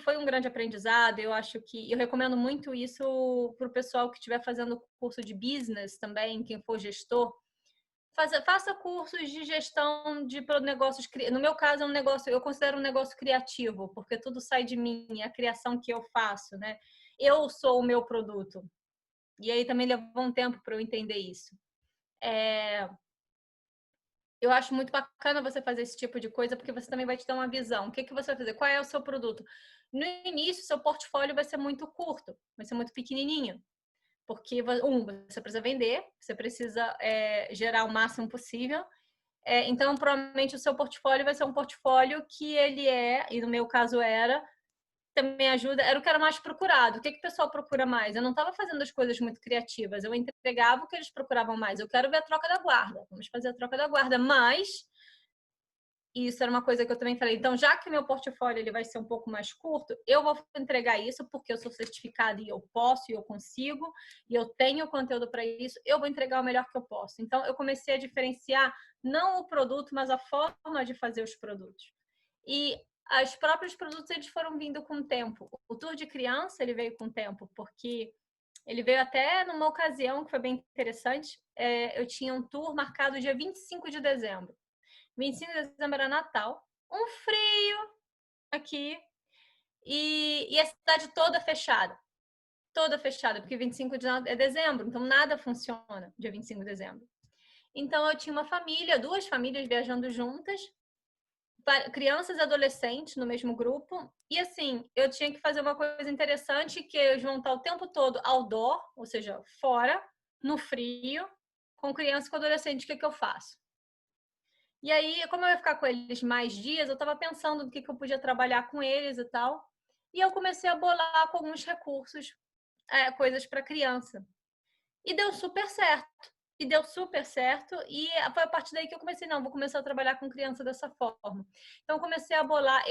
foi um grande aprendizado. Eu acho que eu recomendo muito isso para o pessoal que estiver fazendo curso de business também, quem for gestor. Faça cursos de gestão de negócios. No meu caso, é um negócio, eu considero um negócio criativo, porque tudo sai de mim, é a criação que eu faço, né? Eu sou o meu produto. E aí também levou um tempo para eu entender isso. Eu acho muito bacana você fazer esse tipo de coisa, porque você também vai te dar uma visão. O que você vai fazer? Qual é o seu produto? No início, seu portfólio vai ser muito curto, vai ser muito pequenininho. Porque, você precisa vender, você precisa gerar o máximo possível. Então, provavelmente, o seu portfólio vai ser um portfólio que ele e no meu caso também ajuda, era o que era mais procurado. O que o pessoal procura mais? Eu não estava fazendo as coisas muito criativas, eu entregava o que eles procuravam mais. Eu quero ver a troca da guarda, vamos fazer a troca da guarda, mas isso era uma coisa que eu também falei. Então, já que o meu portfólio ele vai ser um pouco mais curto, eu vou entregar isso porque eu sou certificada e eu posso e eu consigo e eu tenho conteúdo para isso, eu vou entregar o melhor que eu posso. Então, eu comecei a diferenciar não o produto, mas a forma de fazer os produtos. E os próprios produtos eles foram vindo com o tempo. O tour de criança ele veio com o tempo, porque ele veio até numa ocasião que foi bem interessante. Eu tinha um tour marcado dia 25 de dezembro. 25 de dezembro era Natal, um frio aqui e a cidade toda fechada. Toda fechada, porque 25 de dezembro, então nada funciona dia 25 de dezembro. Então eu tinha uma família, 2 famílias viajando juntas, crianças e adolescentes no mesmo grupo. E assim, eu tinha que fazer uma coisa interessante, que eles vão estar o tempo todo outdoor, ou seja, fora, no frio, com criança e com adolescente. O que eu faço? E aí, como eu ia ficar com eles mais dias, eu estava pensando no que eu podia trabalhar com eles e tal. E eu comecei a bolar com alguns recursos, coisas para criança. E deu super certo. E foi a partir daí que eu comecei, não, vou começar a trabalhar com criança dessa forma. Então, eu comecei a bolar.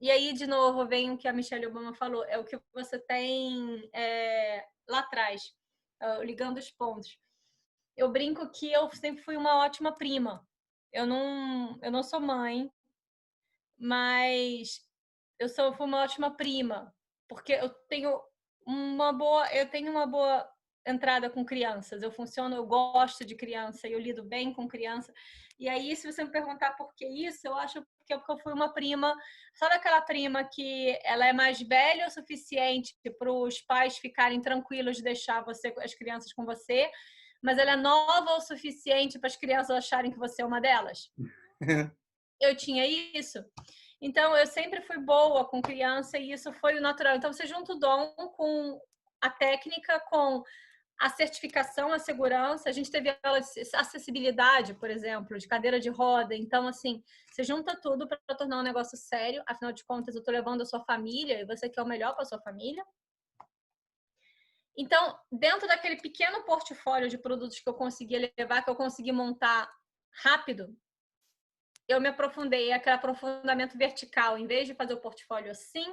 E aí, de novo, vem o que a Michelle Obama falou, é o que você tem lá atrás, ligando os pontos. Eu brinco que eu sempre fui uma ótima prima. Eu não sou mãe, mas fui uma ótima prima, porque eu tenho uma boa entrada com crianças. Eu gosto de criança, eu lido bem com criança. E aí, se você me perguntar por que isso, eu acho que é porque eu fui uma prima, sabe aquela prima que ela é mais velha o suficiente para os pais ficarem tranquilos de deixar as crianças com você, mas ela é nova o suficiente para as crianças acharem que você é uma delas? Eu tinha isso. Então, eu sempre fui boa com criança e isso foi o natural. Então, você junta o dom com a técnica, com a certificação, a segurança. A gente teve aula de acessibilidade, por exemplo, de cadeira de roda. Então, assim, você junta tudo para tornar um negócio sério. Afinal de contas, eu estou levando a sua família e você quer o melhor para a sua família. Então, dentro daquele pequeno portfólio de produtos que eu consegui levar, que eu consegui montar rápido, eu me aprofundei, aquele aprofundamento vertical. Em vez de fazer o portfólio assim,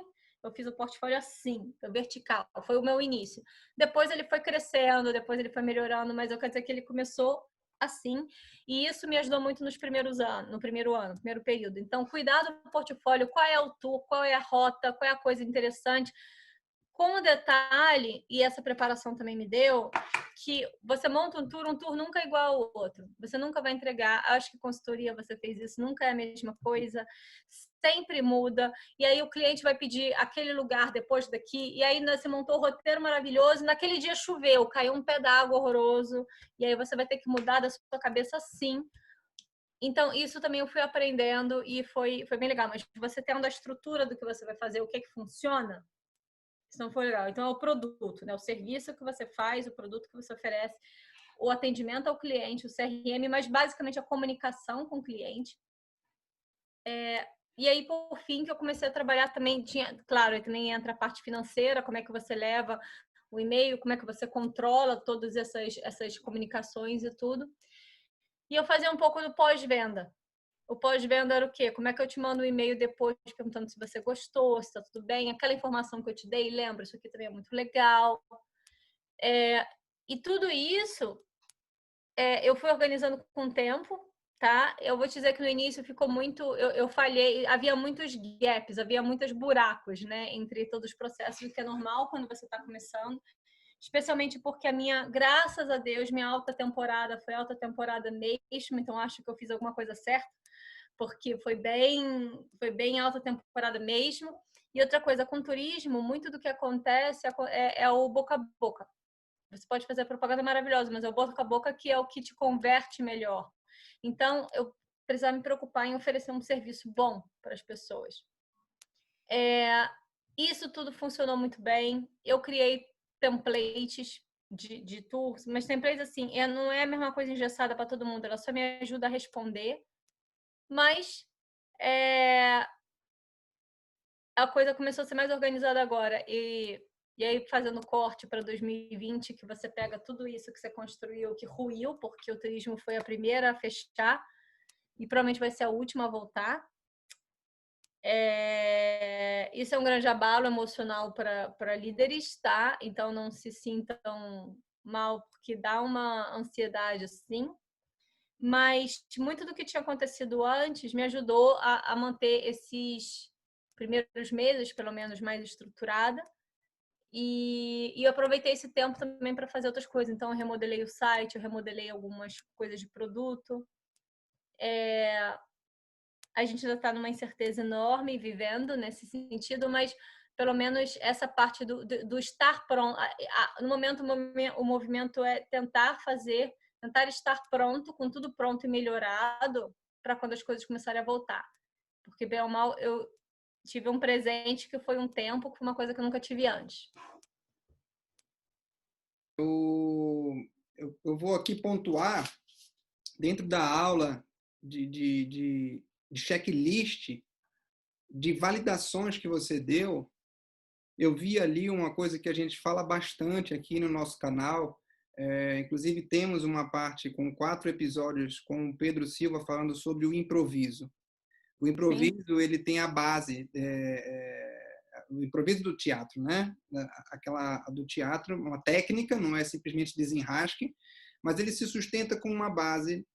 eu fiz o portfólio assim, vertical. Foi o meu início. Depois ele foi crescendo, depois ele foi melhorando, mas eu quero dizer que ele começou assim. E isso me ajudou muito nos primeiros anos, no primeiro período. Então, cuidado do portfólio, qual é o tour, qual é a rota, qual é a coisa interessante. Com o detalhe, e essa preparação também me deu, que você monta um tour nunca é igual ao outro. Você nunca vai entregar. Acho que consultoria você fez isso, nunca é a mesma coisa. Sempre muda. E aí o cliente vai pedir aquele lugar depois daqui. E aí você montou um roteiro maravilhoso. Naquele dia choveu, caiu um pé d'água horroroso. E aí você vai ter que mudar da sua cabeça sim. Então, isso também eu fui aprendendo e foi bem legal. Mas você tendo a estrutura do que você vai fazer, o que funciona, isso não foi legal. Então, é o produto, né? O serviço que você faz, o produto que você oferece, o atendimento ao cliente, o CRM, mas basicamente a comunicação com o cliente. E aí, por fim, que eu comecei a trabalhar também, claro, aí também entra a parte financeira, como é que você leva o e-mail, como é que você controla todas essas comunicações e tudo. E eu fazia um pouco do pós-venda. O pós-venda era o quê? Como é que eu te mando um e-mail depois perguntando se você gostou, se está tudo bem? Aquela informação que eu te dei, lembra? Isso aqui também é muito legal. E tudo isso eu fui organizando com o tempo, tá? Eu vou te dizer que no início ficou muito... Eu falhei, havia muitos gaps, havia muitos buracos, né? Entre todos os processos, o que é normal quando você está começando. Especialmente porque graças a Deus, minha alta temporada foi alta temporada mesmo, então acho que eu fiz alguma coisa certa, porque foi bem alta temporada mesmo. E outra coisa, com turismo, muito do que acontece é o boca a boca. Você pode fazer propaganda maravilhosa, mas é o boca a boca que é o que te converte melhor. Então, eu precisava me preocupar em oferecer um serviço bom para as pessoas. Isso tudo funcionou muito bem. Eu criei templates de tours, mas templates assim, não é a mesma coisa engessada para todo mundo, ela só me ajuda a responder. Mas a coisa começou a ser mais organizada agora. E aí, fazendo corte para 2020, que você pega tudo isso que você construiu, que ruiu, porque o turismo foi a primeira a fechar e provavelmente vai ser a última a voltar. Isso é um grande abalo emocional para líderes, tá? Então, não se sintam mal, porque dá uma ansiedade, assim. Mas muito do que tinha acontecido antes me ajudou a manter esses primeiros meses, pelo menos, mais estruturada. E eu aproveitei esse tempo também para fazer outras coisas. Então, eu remodelei o site, eu remodelei algumas coisas de produto. A gente ainda está numa incerteza enorme vivendo nesse sentido, mas pelo menos essa parte do estar pronto. No momento, o movimento é tentar estar pronto, com tudo pronto e melhorado, para quando as coisas começarem a voltar. Porque, bem ou mal, eu tive um presente que foi um tempo, que foi uma coisa que eu nunca tive antes. Eu vou aqui pontuar, dentro da aula de checklist, de validações que você deu, eu vi ali uma coisa que a gente fala bastante aqui no nosso canal. Inclusive, temos uma parte com 4 episódios com o Pedro Silva falando sobre o improviso. O improviso, sim, ele tem a base, o improviso do teatro, né? Aquela do teatro, uma técnica, não é simplesmente desenrasque, mas ele se sustenta com uma base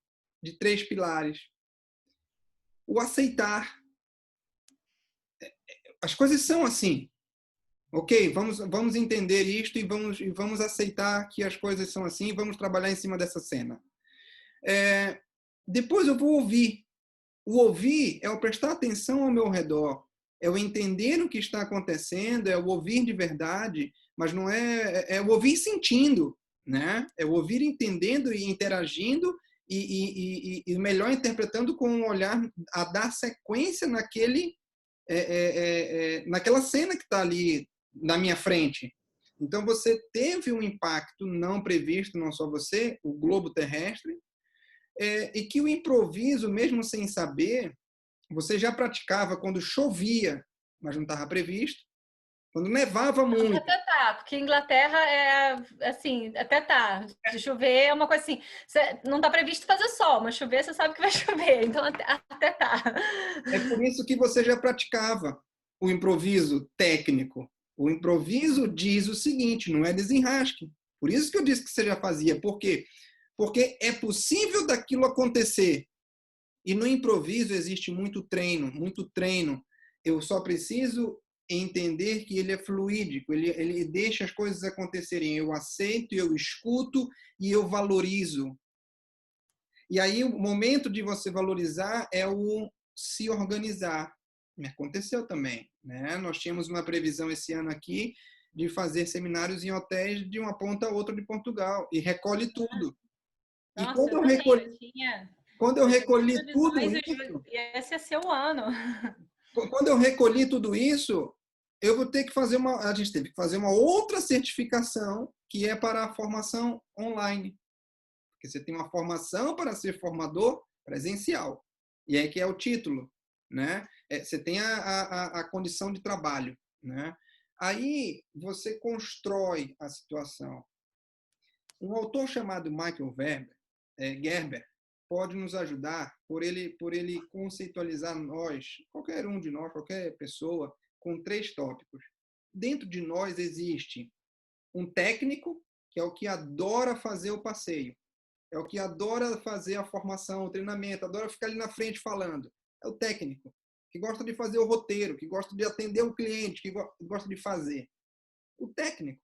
de 3 pilares. O aceitar. As coisas são assim. Ok, vamos entender isto e vamos aceitar que as coisas são assim, vamos trabalhar em cima dessa cena. Depois eu vou ouvir. O ouvir é o prestar atenção ao meu redor, é o entender o que está acontecendo, é o ouvir de verdade, mas não é o ouvir sentindo, né? É o ouvir entendendo e interagindo e melhor interpretando com um olhar a dar sequência naquela cena que está ali na minha frente. Então você teve um impacto não previsto, não só você, o globo terrestre, e que o improviso, mesmo sem saber, você já praticava quando chovia, mas não estava previsto, quando nevava muito. Até tá, porque Inglaterra é assim, até tá. De chover é uma coisa assim, não tá previsto fazer sol, mas chover você sabe que vai chover, então até tá. É por isso que você já praticava o improviso técnico. O improviso diz o seguinte, não é desenrasque. Por isso que eu disse que você já fazia. Por quê? Porque é possível daquilo acontecer. E no improviso existe muito treino, muito treino. Eu só preciso entender que ele é fluídico, ele deixa as coisas acontecerem. Eu aceito, eu escuto e eu valorizo. E aí o momento de você valorizar é o se organizar. Me aconteceu também, né? Nós tínhamos uma previsão esse ano aqui de fazer seminários em hotéis de uma ponta a outra de Portugal e recolhe tudo. E Nossa, eu também, quando eu eu tinha recolhi tudo previsões isso, e esse ia ser o ano. quando eu recolhi tudo isso, eu vou ter que fazer a gente teve que fazer uma outra certificação que é para a formação online. Porque você tem uma formação para ser formador presencial. E aí que é o título, né? Você tem a condição de trabalho, né? Aí você constrói a situação. Um autor chamado Michael Gerber pode nos ajudar por ele conceitualizar qualquer um de nós, qualquer pessoa, com 3 tópicos. Dentro de nós existe um técnico, que é o que adora fazer o passeio. É o que adora fazer a formação, o treinamento, adora ficar ali na frente falando. É o técnico, que gosta de fazer o roteiro, que gosta de atender o cliente, que gosta de fazer. O técnico.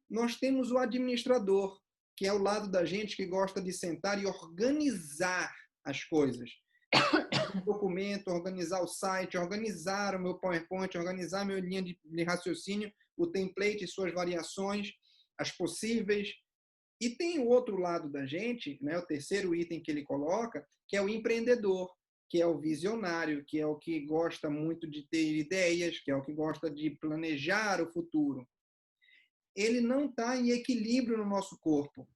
Nós temos o administrador, que é o lado da gente que gosta de sentar e organizar as coisas. O documento, organizar o site, organizar o meu PowerPoint, organizar a minha linha de raciocínio, o template e suas variações, as possíveis. E tem o outro lado da gente, né, o terceiro item que ele coloca, que é o empreendedor, que é o visionário, que é o que gosta muito de ter ideias, que é o que gosta de planejar o futuro. Ele não está em equilíbrio no nosso corpo.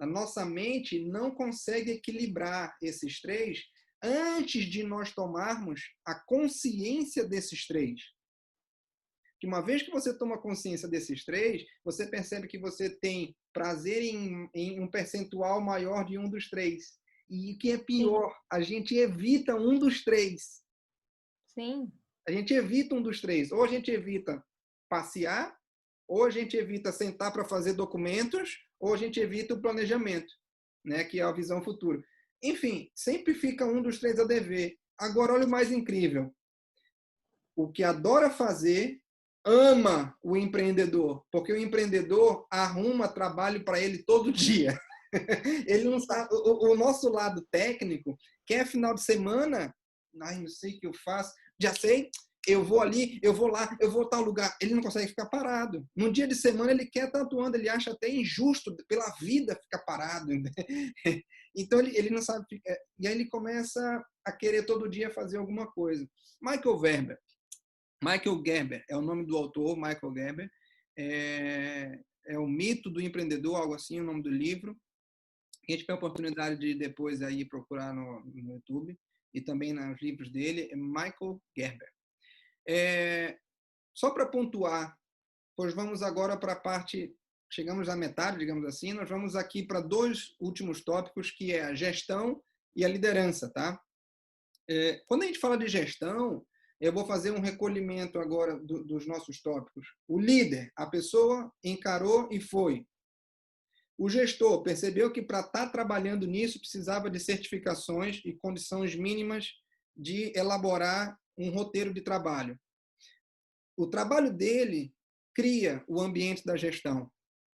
A nossa mente não consegue equilibrar esses 3 antes de nós tomarmos a consciência desses 3. Que uma vez que você toma consciência desses 3, você percebe que você tem prazer em um percentual maior de um dos 3. E o que é pior, a gente evita um dos 3. Sim. A gente evita um dos 3. Ou a gente evita passear, ou a gente evita sentar para fazer documentos, ou a gente evita o planejamento, né, que é a visão futura. Enfim, sempre fica um dos 3 a dever. Agora, olha o mais incrível. O que adora fazer ama o empreendedor, porque o empreendedor arruma trabalho para ele todo dia. Ele não sabe, o nosso lado técnico quer final de semana, ai, não sei o que eu faço, já sei, eu vou ali, eu vou lá, eu vou a tal lugar. Ele não consegue ficar parado. Num dia de semana ele quer estar atuando, ele acha até injusto pela vida ficar parado. Então ele não sabe. E aí ele começa a querer todo dia fazer alguma coisa. Michael Gerber é o nome do autor, Michael Gerber. É o Mito do Empreendedor, algo assim, o nome do livro. Quem tiver a oportunidade de depois aí procurar no YouTube e também nos livros dele, é Michael Gerber. Só para pontuar, pois vamos agora para a parte, chegamos à metade, digamos assim, nós vamos aqui para 2 últimos tópicos, que é a gestão e a liderança, tá? Quando a gente fala de gestão, eu vou fazer um recolhimento agora dos nossos tópicos. O líder, a pessoa encarou e foi. O gestor percebeu que para estar trabalhando nisso precisava de certificações e condições mínimas de elaborar um roteiro de trabalho. o trabalho dele cria o ambiente da gestão,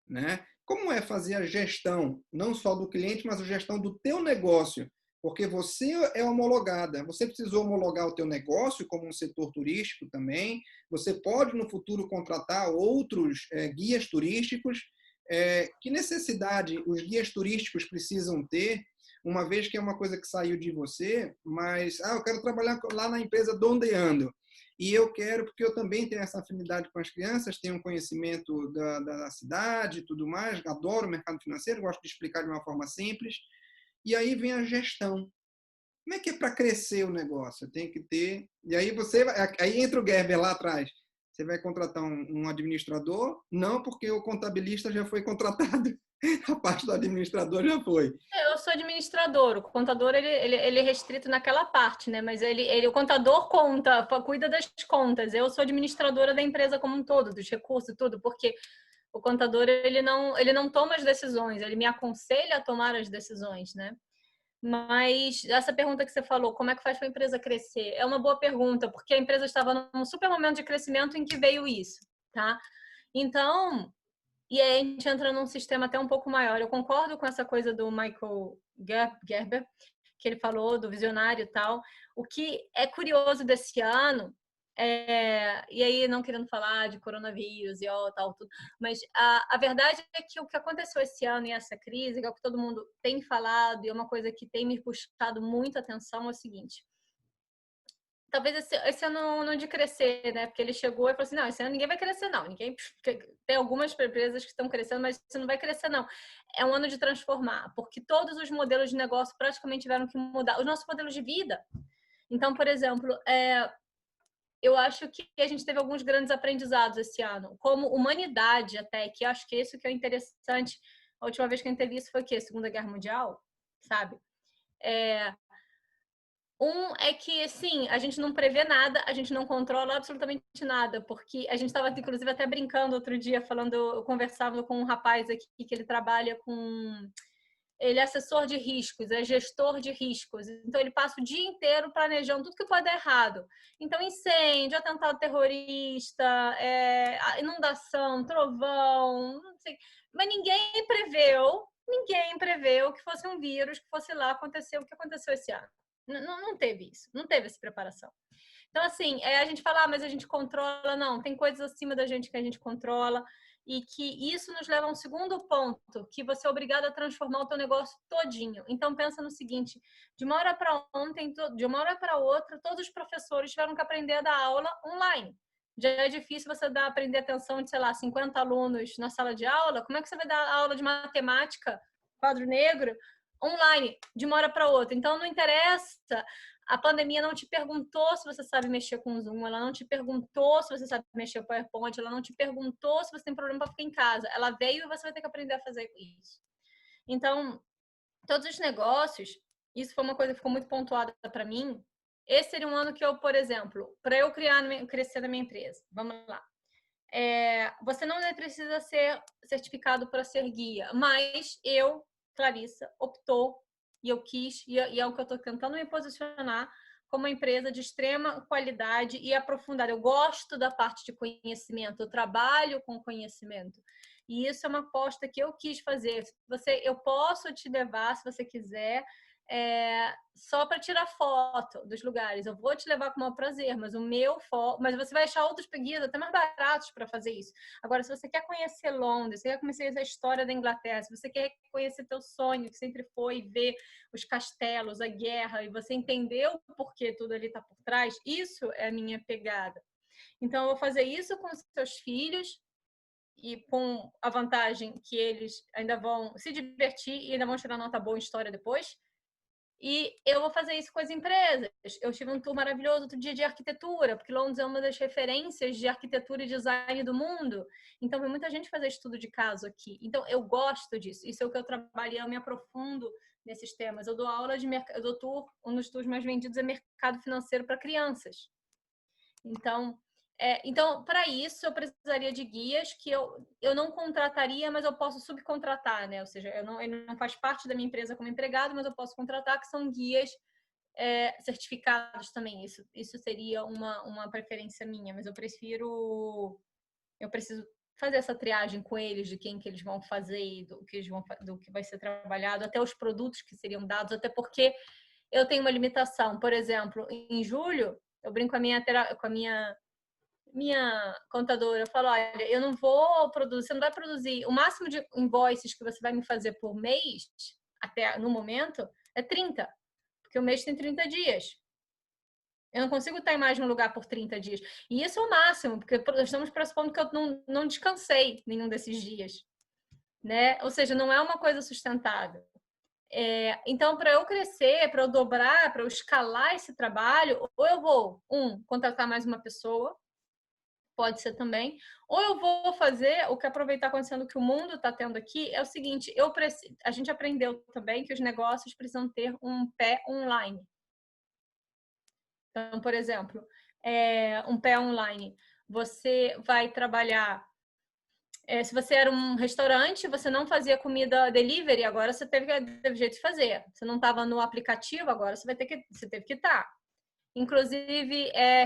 né? Como é fazer a gestão, não só do cliente, mas a gestão do teu negócio? Porque você é homologada, você precisou homologar o teu negócio como um setor turístico também, você pode no futuro contratar outros guias turísticos. Que necessidade os guias turísticos precisam ter, uma vez que é uma coisa que saiu de você, mas eu quero trabalhar lá na empresa Dondeando. E eu quero, porque eu também tenho essa afinidade com as crianças, tenho um conhecimento da cidade e tudo mais, adoro o mercado financeiro, gosto de explicar de uma forma simples. E aí vem a gestão. Como é que é para crescer o negócio? Tem que ter. E aí aí entra o Gerber lá atrás. Você vai contratar um administrador? Não, porque o contabilista já foi contratado. A parte do administrador já foi. Eu sou administrador, o contador ele é restrito naquela parte, né? Mas o contador cuida das contas. Eu sou administradora da empresa como um todo, dos recursos, tudo, porque o contador ele não toma as decisões, ele me aconselha a tomar as decisões, né? Mas essa pergunta que você falou, como é que faz para a empresa crescer? É uma boa pergunta, porque a empresa estava num super momento de crescimento em que veio isso, tá? Então, e aí a gente entra num sistema até um pouco maior. Eu concordo com essa coisa do Michael Gerber, que ele falou, do visionário e tal. O que é curioso desse ano, e aí não querendo falar de coronavírus e tal, tudo, mas a verdade é que o que aconteceu esse ano e essa crise, que é o que todo mundo tem falado, e é uma coisa que tem me puxado muita atenção, é o seguinte: talvez esse ano não de crescer, né? Porque ele chegou e falou assim, não, esse ano ninguém vai crescer, não. Tem algumas empresas que estão crescendo, mas isso não vai crescer, não. É um ano de transformar, porque todos os modelos de negócio praticamente tiveram que mudar. Os nossos modelos de vida. Então, por exemplo, eu acho que a gente teve alguns grandes aprendizados esse ano, como humanidade até, que eu acho que isso que é interessante. A última vez que eu teve isso foi o quê? Segunda Guerra Mundial, sabe? É que, assim, a gente não prevê nada, a gente não controla absolutamente nada, porque a gente estava, inclusive, até brincando outro dia, eu conversava com um rapaz aqui que ele trabalha com... Ele é assessor de riscos, é gestor de riscos. Então, ele passa o dia inteiro planejando tudo que pode dar errado. Então, incêndio, atentado terrorista, inundação, trovão, não sei. Mas ninguém preveu que fosse um vírus, que fosse lá acontecer o que aconteceu esse ano. Não teve isso, não teve essa preparação. Então, assim, a gente fala, mas a gente controla. Não, tem coisas acima da gente que a gente controla e que isso nos leva a um segundo ponto, que você é obrigado a transformar o teu negócio todinho. Então, pensa no seguinte, de uma hora para ontem, de uma hora para outra, todos os professores tiveram que aprender a dar aula online. Já é difícil você aprender atenção de, sei lá, 50 alunos na sala de aula. Como é que você vai dar aula de matemática, quadro negro, online, de uma hora para outra? Então, não interessa. A pandemia não te perguntou se você sabe mexer com o Zoom, ela não te perguntou se você sabe mexer com o PowerPoint, ela não te perguntou se você tem problema para ficar em casa. Ela veio e você vai ter que aprender a fazer isso. Então, todos os negócios, isso foi uma coisa que ficou muito pontuada para mim. Esse seria um ano que eu, por exemplo, para eu crescer na minha empresa, vamos lá. Você não precisa ser certificado para ser guia, mas Clarissa, optou e eu quis, e é o que eu estou tentando me posicionar como uma empresa de extrema qualidade e aprofundada. Eu gosto da parte de conhecimento, eu trabalho com conhecimento. E isso é uma aposta que eu quis fazer. Eu posso te levar, se você quiser, só para tirar foto dos lugares. Eu vou te levar com o maior prazer, mas mas você vai achar outros guias até mais baratos para fazer isso. Agora, se você quer conhecer Londres, se você quer conhecer a história da Inglaterra, se você quer conhecer teu sonho, que sempre foi ver os castelos, a guerra, e você entendeu o porquê tudo ali está por trás, isso é a minha pegada. Então, eu vou fazer isso com os seus filhos, e com a vantagem que eles ainda vão se divertir e ainda vão tirar nota boa em história depois. E eu vou fazer isso com as empresas. Eu tive um tour maravilhoso outro dia de arquitetura, porque Londres é uma das referências de arquitetura e design do mundo. Então, tem muita gente fazer estudo de caso aqui. Então, eu gosto disso. Isso é o que eu trabalho, eu me aprofundo nesses temas. Eu dou aula de mercado, eu dou tour, um dos tours mais vendidos é mercado financeiro para crianças. Então, para isso, eu precisaria de guias que eu não contrataria, mas eu posso subcontratar, né? Ou seja, ele não faz parte da minha empresa como empregado, mas eu posso contratar, que são guias certificados também. Isso seria uma preferência minha, mas eu preciso fazer essa triagem com eles de quem que eles vão fazer, do que vai ser trabalhado, até os produtos que seriam dados, até porque eu tenho uma limitação. Por exemplo, em julho, eu brinco com a minha contadora, eu falo, olha, eu não vou produzir, você não vai produzir, o máximo de invoices que você vai me fazer por mês, até no momento, é 30, porque o mês tem 30 dias. Eu não consigo estar em mais de um lugar por 30 dias. E isso é o máximo, porque estamos pressupondo que eu não descansei nenhum desses dias, né? Ou seja, não é uma coisa sustentável. Então, para eu crescer, para eu dobrar, para eu escalar esse trabalho, ou eu vou, contratar mais uma pessoa, pode ser também, ou eu vou fazer o que aproveitar acontecendo que o mundo está tendo aqui, é o seguinte, a gente aprendeu também que os negócios precisam ter um pé online. Então, por exemplo, um pé online, você vai trabalhar. Se você era um restaurante, você não fazia comida delivery, agora você teve jeito de fazer. Você não estava no aplicativo, agora você teve que estar. Inclusive, até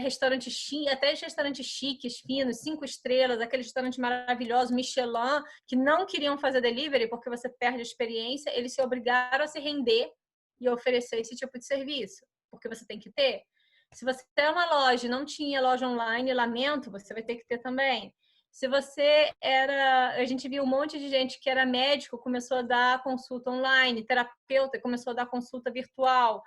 restaurantes chiques, finos, 5 estrelas, aqueles restaurantes maravilhosos, Michelin, que não queriam fazer delivery porque você perde a experiência, eles se obrigaram a se render e oferecer esse tipo de serviço, porque você tem que ter. Se você tem uma loja e não tinha loja online, lamento, você vai ter que ter também. Se você a gente viu um monte de gente que era médico, começou a dar consulta online, terapeuta, começou a dar consulta virtual,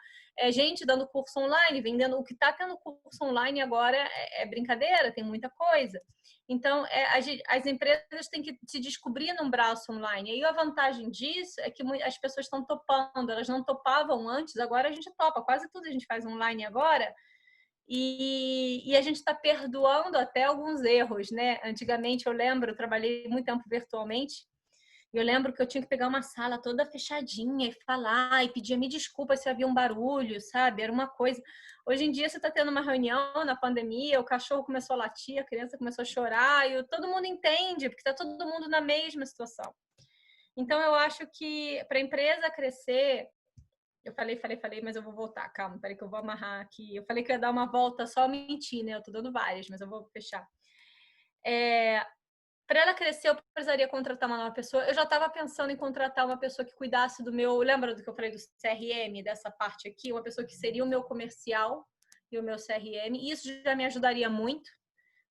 gente dando curso online, vendendo. O que está tendo curso online agora é brincadeira, tem muita coisa. Então, as empresas têm que se descobrir num braço online. E aí a vantagem disso é que as pessoas estão topando, elas não topavam antes, agora a gente topa, quase tudo a gente faz online agora. E a gente está perdoando até alguns erros, né? Antigamente, eu lembro, eu trabalhei muito tempo virtualmente, e eu lembro que eu tinha que pegar uma sala toda fechadinha e falar, e pedir me desculpa se havia um barulho, sabe? Era uma coisa. Hoje em dia, você está tendo uma reunião na pandemia, o cachorro começou a latir, a criança começou a chorar, e todo mundo entende, porque está todo mundo na mesma situação. Então, eu acho que para a empresa crescer, eu falei, mas eu vou voltar. Calma, peraí que eu vou amarrar aqui. Eu falei que eu ia dar uma volta, só mentir, né? Eu tô dando várias, mas eu vou fechar. Para ela crescer, eu precisaria contratar uma nova pessoa. Eu já estava pensando em contratar uma pessoa que cuidasse do meu... Lembra do que eu falei do CRM, dessa parte aqui? Uma pessoa que seria o meu comercial e o meu CRM. Isso já me ajudaria muito,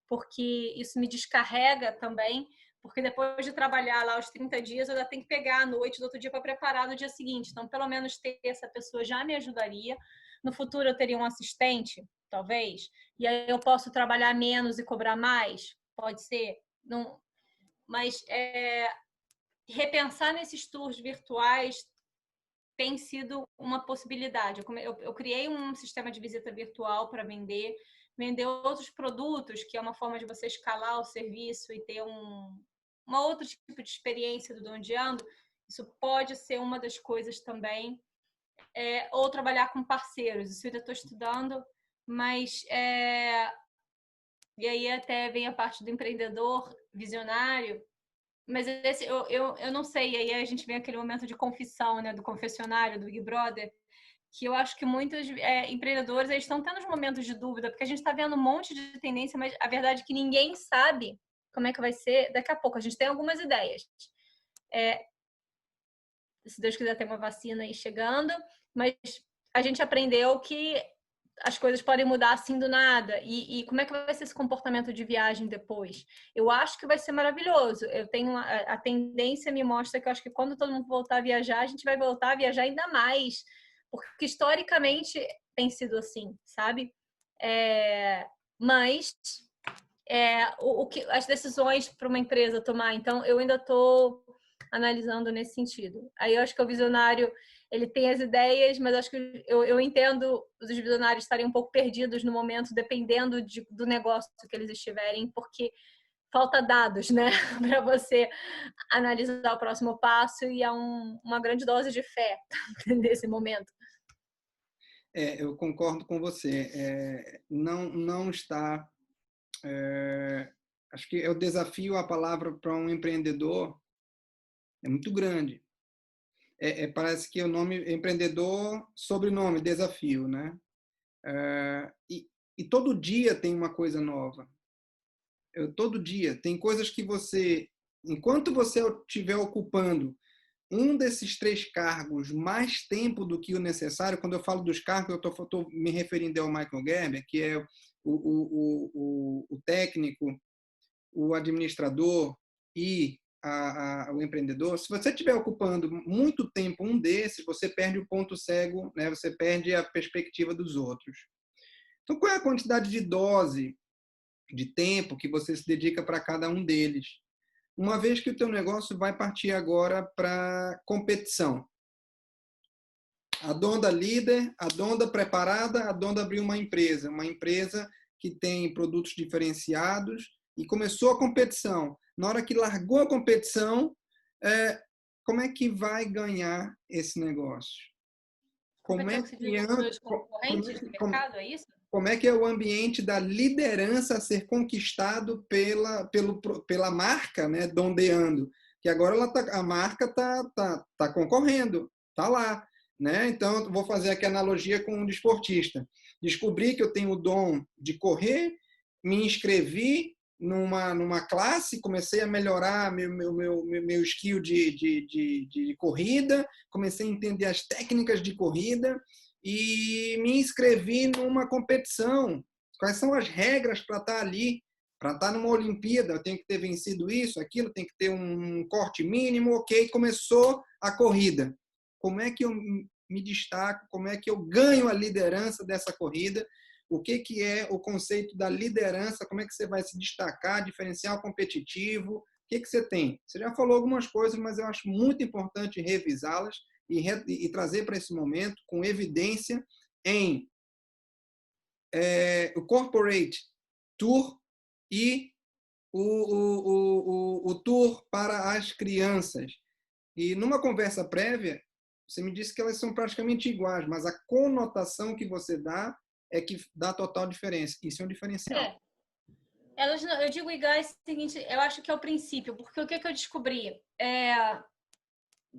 porque isso me descarrega também. Porque depois de trabalhar lá os 30 dias, eu já tenho que pegar à noite do outro dia para preparar no dia seguinte. Então, pelo menos ter essa pessoa já me ajudaria. No futuro, eu teria um assistente, talvez. E aí eu posso trabalhar menos e cobrar mais? Pode ser. Não... Mas repensar nesses tours virtuais tem sido uma possibilidade. Eu criei um sistema de visita virtual para vender outros produtos, que é uma forma de você escalar o serviço e ter uma outro tipo de experiência do Donde Ando. Isso pode ser uma das coisas também. Ou trabalhar com parceiros. Isso eu ainda estou estudando, mas... E aí até vem a parte do empreendedor visionário, mas eu não sei, aí a gente vem aquele momento de confissão, né, do confessionário, do Big Brother, que eu acho que muitos empreendedores eles estão tendo uns momentos de dúvida, porque a gente está vendo um monte de tendência, mas a verdade é que ninguém sabe como é que vai ser daqui a pouco. A gente tem algumas ideias. Se Deus quiser ter uma vacina aí chegando, mas a gente aprendeu que as coisas podem mudar assim do nada. E como é que vai ser esse comportamento de viagem depois? Eu acho que vai ser maravilhoso. Eu tenho a tendência me mostra que eu acho que quando todo mundo voltar a viajar, a gente vai voltar a viajar ainda mais, porque historicamente tem sido assim, sabe? Mas as decisões para uma empresa tomar, então eu ainda estou analisando nesse sentido. Aí eu acho que o visionário ele tem as ideias, mas acho que eu entendo os visionários estarem um pouco perdidos no momento, dependendo do negócio que eles estiverem, porque falta dados, né, para você analisar o próximo passo e há uma grande dose de fé nesse momento. Eu concordo com você. Não está... acho que o desafio, a palavra para um empreendedor é muito grande. parece que o nome empreendedor, sobrenome, desafio, né? E todo dia tem uma coisa nova. Todo dia tem coisas que você, enquanto você estiver ocupando um desses 3 cargos mais tempo do que o necessário, quando eu falo dos cargos, eu estou me referindo ao Michael Gerber, que é o técnico, o administrador e o empreendedor. Se você estiver ocupando muito tempo um desses, você perde o ponto cego, né? Você perde a perspectiva dos outros. Então, qual é a quantidade de dose, de tempo que você se dedica para cada um deles? Uma vez que o teu negócio vai partir agora para competição. A Donda líder, a Donda preparada, a Donda abriu uma empresa que tem produtos diferenciados e começou a competição. Na hora que largou a competição, como é que vai ganhar esse negócio? Como é que se que, diz os concorrentes do mercado, é isso? como é que é o ambiente da liderança a ser conquistado pela marca, né, Dondeando? Que agora a marca tá concorrendo, tá lá. Né? Então, vou fazer aqui a analogia com um desportista. Descobri que eu tenho o dom de correr, me inscrevi numa classe, comecei a melhorar meu skill de corrida, comecei a entender as técnicas de corrida e me inscrevi numa competição. Quais são as regras para estar ali? Para estar numa Olimpíada, eu tenho que ter vencido isso, aquilo, tem que ter um corte mínimo, ok, começou a corrida. Como é que eu me destaco? Como é que eu ganho a liderança dessa corrida? O que é o conceito da liderança? Como é que você vai se destacar, diferencial competitivo? O que você tem? Você já falou algumas coisas, mas eu acho muito importante revisá-las e trazer para esse momento com evidência em o Corporate Tour e o tour para as crianças. E numa conversa prévia, você me disse que elas são praticamente iguais, mas a conotação que você dá é que dá total diferença. Isso é um diferencial. Elas, eu digo iguais, é o seguinte, eu acho que é o princípio, porque o que eu descobri?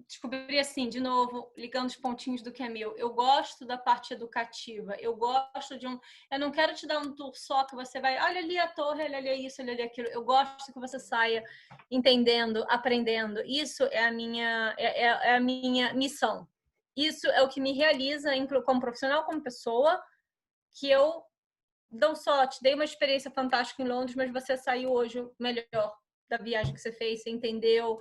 Descobri assim, de novo, ligando os pontinhos do que é meu. Eu gosto da parte educativa. Eu gosto de eu não quero te dar um tour só que você vai, olha ali a torre, olha ali isso, olha ali aquilo. Eu gosto que você saia entendendo, aprendendo. Isso é a minha missão. Isso é o que me realiza como profissional, como pessoa, que eu não só te dei uma experiência fantástica em Londres, mas você saiu hoje melhor da viagem que você fez, você entendeu,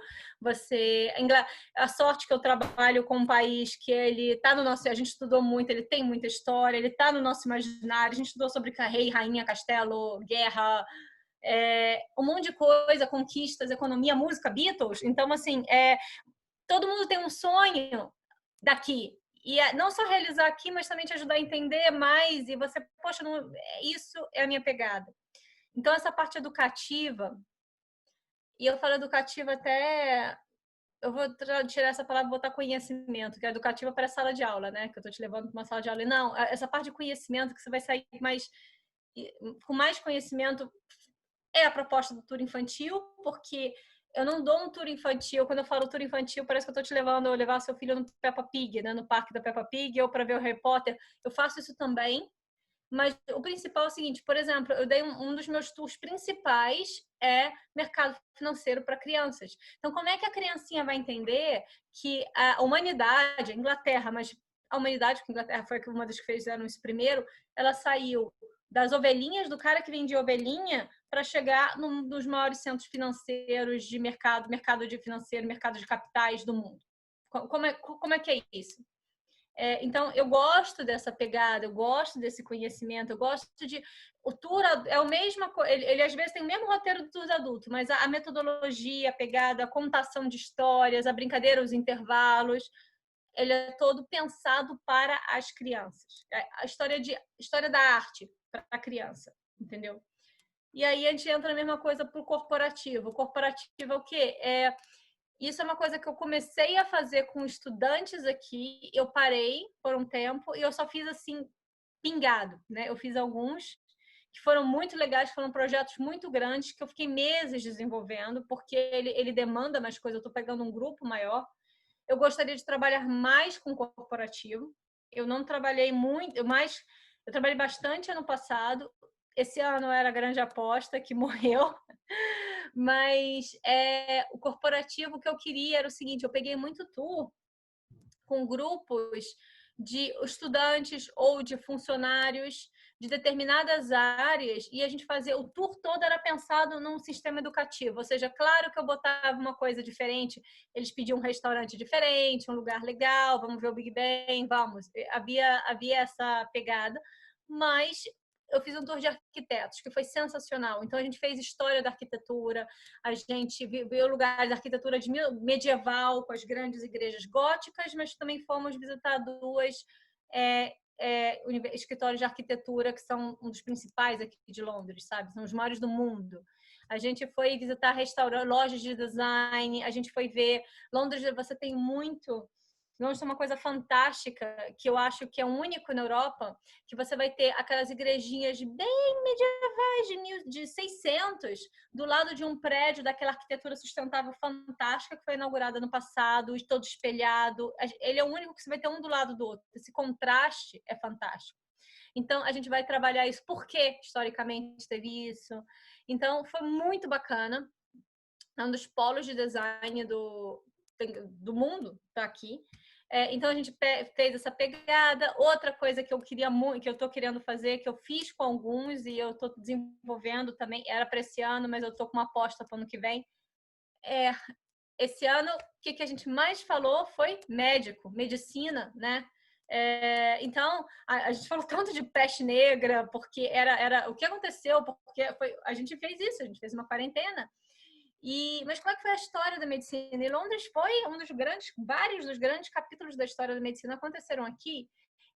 a sorte que eu trabalho com um país que ele tá no nosso, a gente estudou muito, ele tem muita história, ele tá no nosso imaginário, a gente estudou sobre rei, rainha, castelo, guerra, um monte de coisa, conquistas, economia, música, Beatles, então assim, todo mundo tem um sonho daqui, e não só realizar aqui, mas também te ajudar a entender mais, e você, poxa, não, isso é a minha pegada. Então essa parte educativa, e eu falo educativa até. Eu vou tirar essa palavra e botar conhecimento, que é educativa para a sala de aula, né? Que eu estou te levando para uma sala de aula. E não, essa parte de conhecimento, que você vai sair com mais conhecimento, é a proposta do tour infantil, porque eu não dou um tour infantil. Quando eu falo tour infantil, parece que eu estou te levando a levar seu filho no Peppa Pig, né? No parque da Peppa Pig, ou para ver o Harry Potter. Eu faço isso também. Mas o principal é o seguinte, por exemplo, eu dei um dos meus tours principais é mercado financeiro para crianças. Então, como é que a criancinha vai entender que a humanidade, a Inglaterra, mas a humanidade, porque a Inglaterra foi uma das que fizeram isso primeiro, ela saiu das ovelhinhas, do cara que vendia ovelhinha, para chegar num dos maiores centros financeiros de mercado de financeiro, mercado de capitais do mundo. Como é que é isso? Então, eu gosto dessa pegada, eu gosto desse conhecimento, eu gosto de... O tour é o mesmo... Ele às vezes tem o mesmo roteiro do tour adulto, mas a metodologia, a pegada, a contação de histórias, a brincadeira, os intervalos, ele é todo pensado para as crianças. A história da arte para a criança, entendeu? E aí a gente entra na mesma coisa para o corporativo. O corporativo é o quê? Isso é uma coisa que eu comecei a fazer com estudantes aqui. Eu parei por um tempo e eu só fiz assim, pingado, né? Eu fiz alguns que foram muito legais, foram projetos muito grandes que eu fiquei meses desenvolvendo, porque ele demanda mais coisa. Eu estou pegando um grupo maior. eu gostaria de trabalhar mais com corporativo. Eu não trabalhei muito, mas eu trabalhei bastante ano passado. Esse ano era a grande aposta que morreu. Mas o corporativo que eu queria era o seguinte, eu peguei muito tour com grupos de estudantes ou de funcionários de determinadas áreas e a gente fazia, o tour todo era pensado num sistema educativo, ou seja, claro que eu botava uma coisa diferente, eles pediam um restaurante diferente, um lugar legal, vamos ver o Big Ben, vamos, havia essa pegada, mas eu fiz um tour de arquitetos, que foi sensacional. Então, a gente fez história da arquitetura, a gente viu lugares de arquitetura medieval, com as grandes igrejas góticas, mas também fomos visitar duas escritórios de arquitetura, que são um dos principais aqui de Londres, sabe? São os maiores do mundo. A gente foi visitar restaurantes, lojas de design, a gente foi ver... Londres, você tem muito... Londres tem uma coisa fantástica, que eu acho que é único na Europa, que você vai ter aquelas igrejinhas bem medievais, de 600, do lado de um prédio daquela arquitetura sustentável fantástica, que foi inaugurada no passado, todo espelhado. Ele é o único que você vai ter um do lado do outro. Esse contraste é fantástico. Então, a gente vai trabalhar isso. Por que, historicamente, teve isso? Então, foi muito bacana. É um dos polos de design do mundo, tá aqui. Então a gente fez essa pegada. Outra coisa que eu queria muito, que eu estou querendo fazer, que eu fiz com alguns e eu estou desenvolvendo também, era para esse ano, mas eu estou com uma aposta para o ano que vem. Esse ano, o que a gente mais falou foi médico, medicina, né? Então, a gente falou tanto de peste negra, porque era o que aconteceu, porque a gente fez isso, a gente fez uma quarentena. Mas como é que foi a história da medicina? E Londres foi vários dos grandes capítulos da história da medicina aconteceram aqui.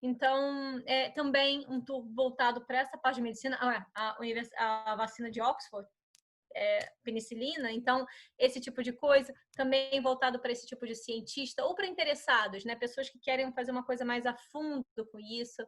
Então, também um tour voltado para essa parte de medicina, a vacina de Oxford, penicilina, então esse tipo de coisa, também voltado para esse tipo de cientista ou para interessados, né? Pessoas que querem fazer uma coisa mais a fundo com isso.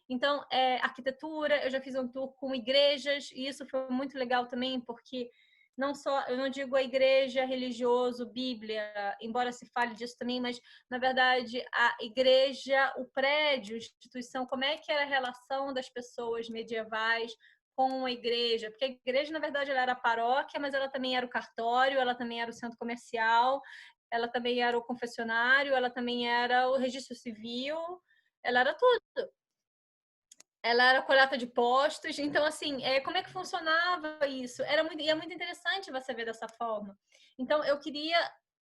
Então, arquitetura, eu já fiz um tour com igrejas e isso foi muito legal também, porque não só, eu não digo a igreja, religioso, Bíblia, embora se fale disso também, mas, na verdade, a igreja, o prédio, a instituição, como é que era a relação das pessoas medievais com a igreja? Porque a igreja, na verdade, ela era a paróquia, mas ela também era o cartório, ela também era o centro comercial, ela também era o confessionário, ela também era o registro civil, ela era tudo. Ela era coleta de postos, então assim, como é que funcionava isso? É muito interessante você ver dessa forma. Então, eu queria